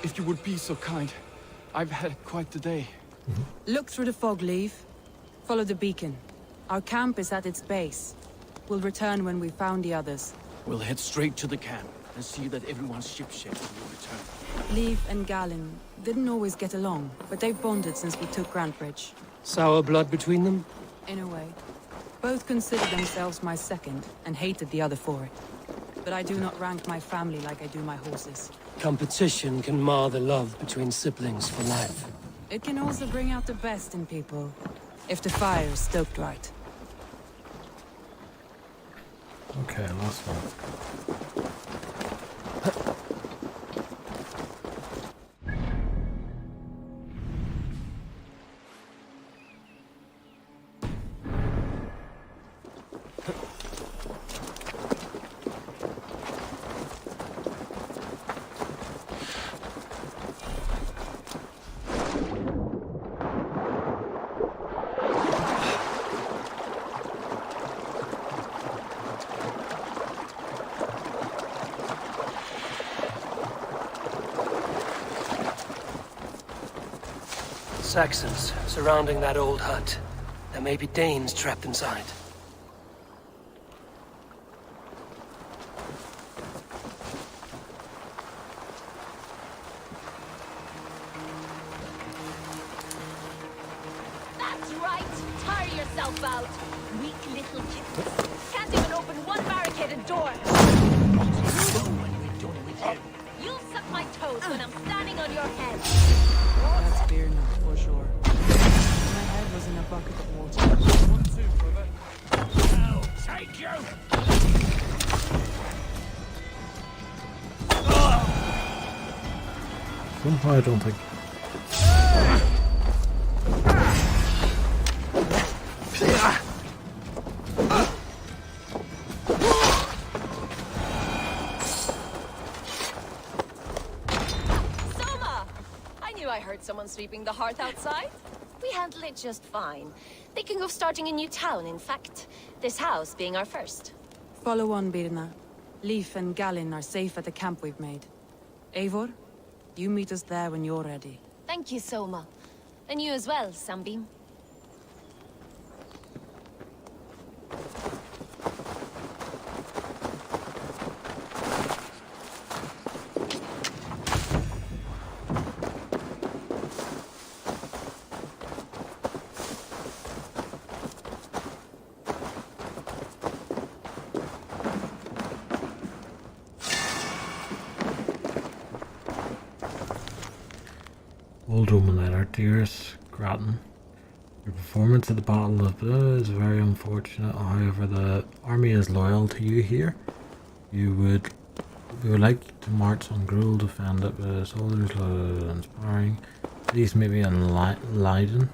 If you would be so kind, I've had quite the day.
Look through the fog, Leaf. Follow the beacon. Our camp is at its base. We'll return when we've found the others.
We'll head straight to the camp and see that everyone's shipshape when we return.
Leif and Galen didn't always get along, but they've bonded since we took Grantbridge.
Sour blood between them?
In a way. Both considered themselves my second, and hated the other for it. But I do not rank my family like I do my horses.
Competition can mar the love between siblings for life.
It can also bring out the best in people, if the fire is stoked right.
Okay, last one.
Saxons surrounding that old hut. There may be Danes trapped inside.
That's right! Tire yourself out! Weak little kid. Can't even open one barricaded door! You'll suck my toes when I'm standing on your head!
That's beer enough, for sure. My head was in a bucket of water.
1, 2, brother. I'll take you!
Somehow I don't think...
Someone sweeping the hearth outside? We handle it just fine. Thinking of starting a new town, in fact. This house being our first.
Follow on, Birna. Leif and Galen are safe at the camp we've made. Eivor, you meet us there when you're ready.
Thank you, Soma. And you as well, Sunbeam.
Old Roman letter, dearest Grattan. Your performance at the Battle of is very unfortunate. However, the army is loyal to you here. You would We would like to march on Gruel, defend it with soldiers loaded and inspiring. These maybe on Leiden.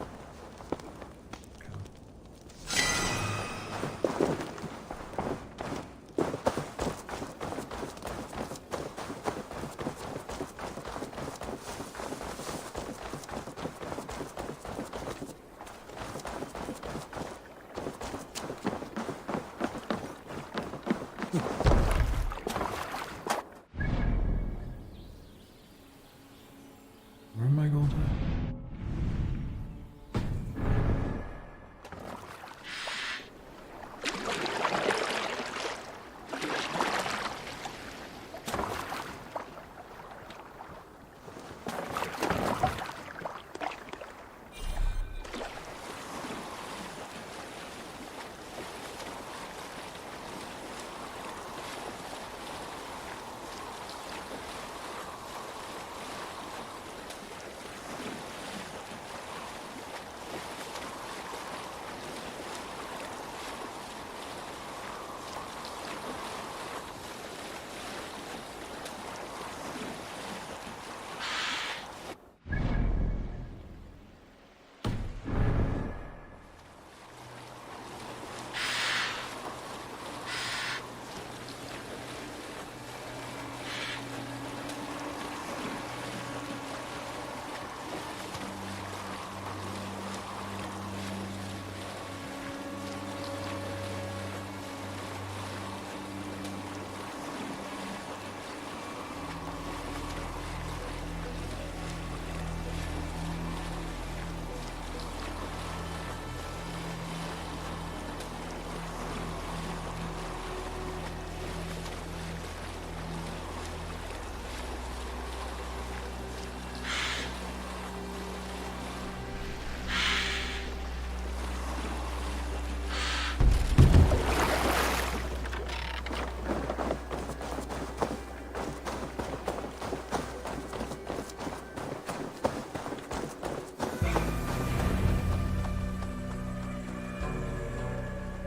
Where am I going to?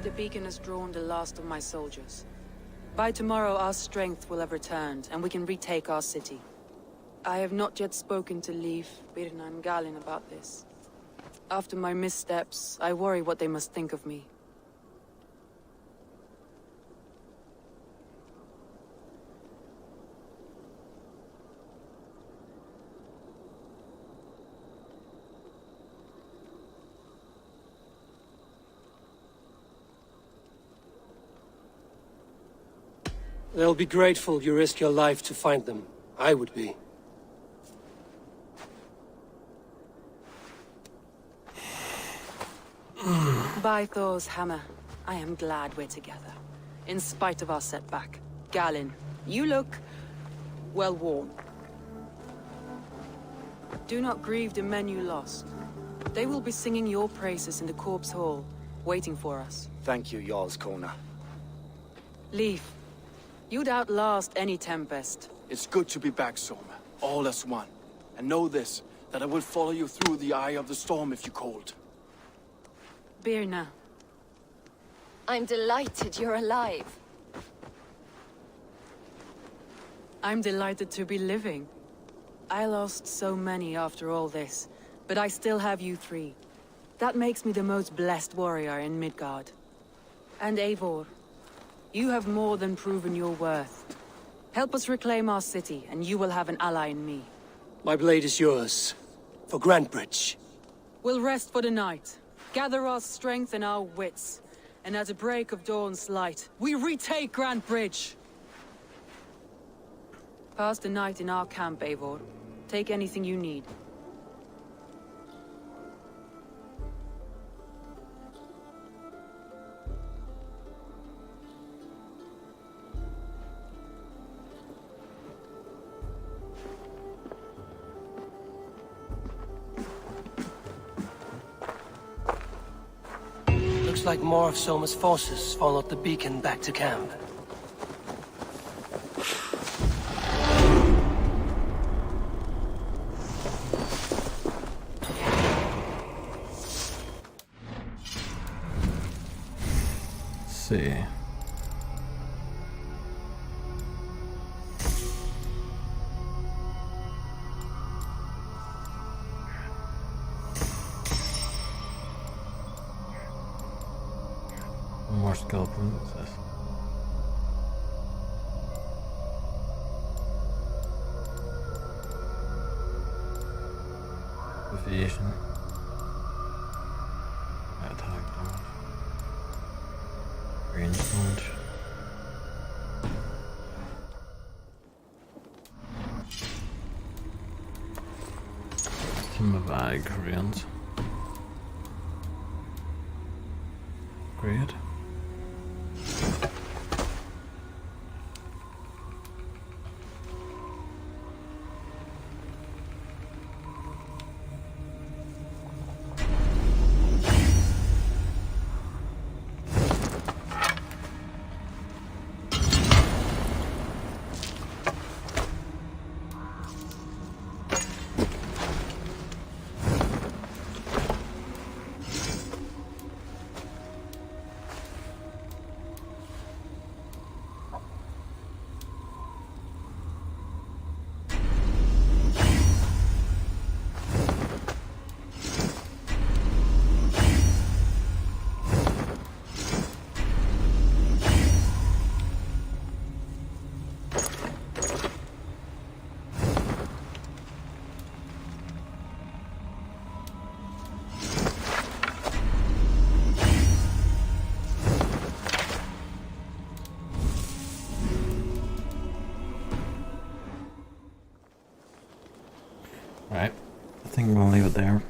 The beacon has drawn the last of my soldiers. By tomorrow, our strength will have returned, and we can retake our city. I have not yet spoken to Leif, Birna, and Galin about this. After my missteps, I worry what they must think of me.
They'll be grateful you risk your life to find them. I would be.
By Thor's hammer, I am glad we're together. In spite of our setback. Galin, you look well worn. Do not grieve the men you lost. They will be singing your praises in the Corpse Hall, waiting for us.
Thank you, Jarl's Kona.
Leif, you'd outlast any tempest.
It's good to be back, Soma. All as one. And know this, that I will follow you through the eye of the storm if you called.
Birna.
I'm delighted you're alive.
I'm delighted to be living. I lost so many after all this, but I still have you three. That makes me the most blessed warrior in Midgard. And Eivor, you have more than proven your worth. Help us reclaim our city, and you will have an ally in me.
My blade is yours. For Grantbridge.
We'll rest for the night. Gather our strength and our wits. And at the break of dawn's light, we retake Grantbridge! Pass the night in our camp, Eivor. Take anything you need.
Looks like more of Soma's forces followed the beacon back to camp.
See. more skill points. What's this? Evasion. Attack damage. Range punch. Team of ag Koreans. Great. Right, I think we'll leave it there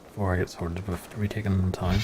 before I get sorted with retaking the time.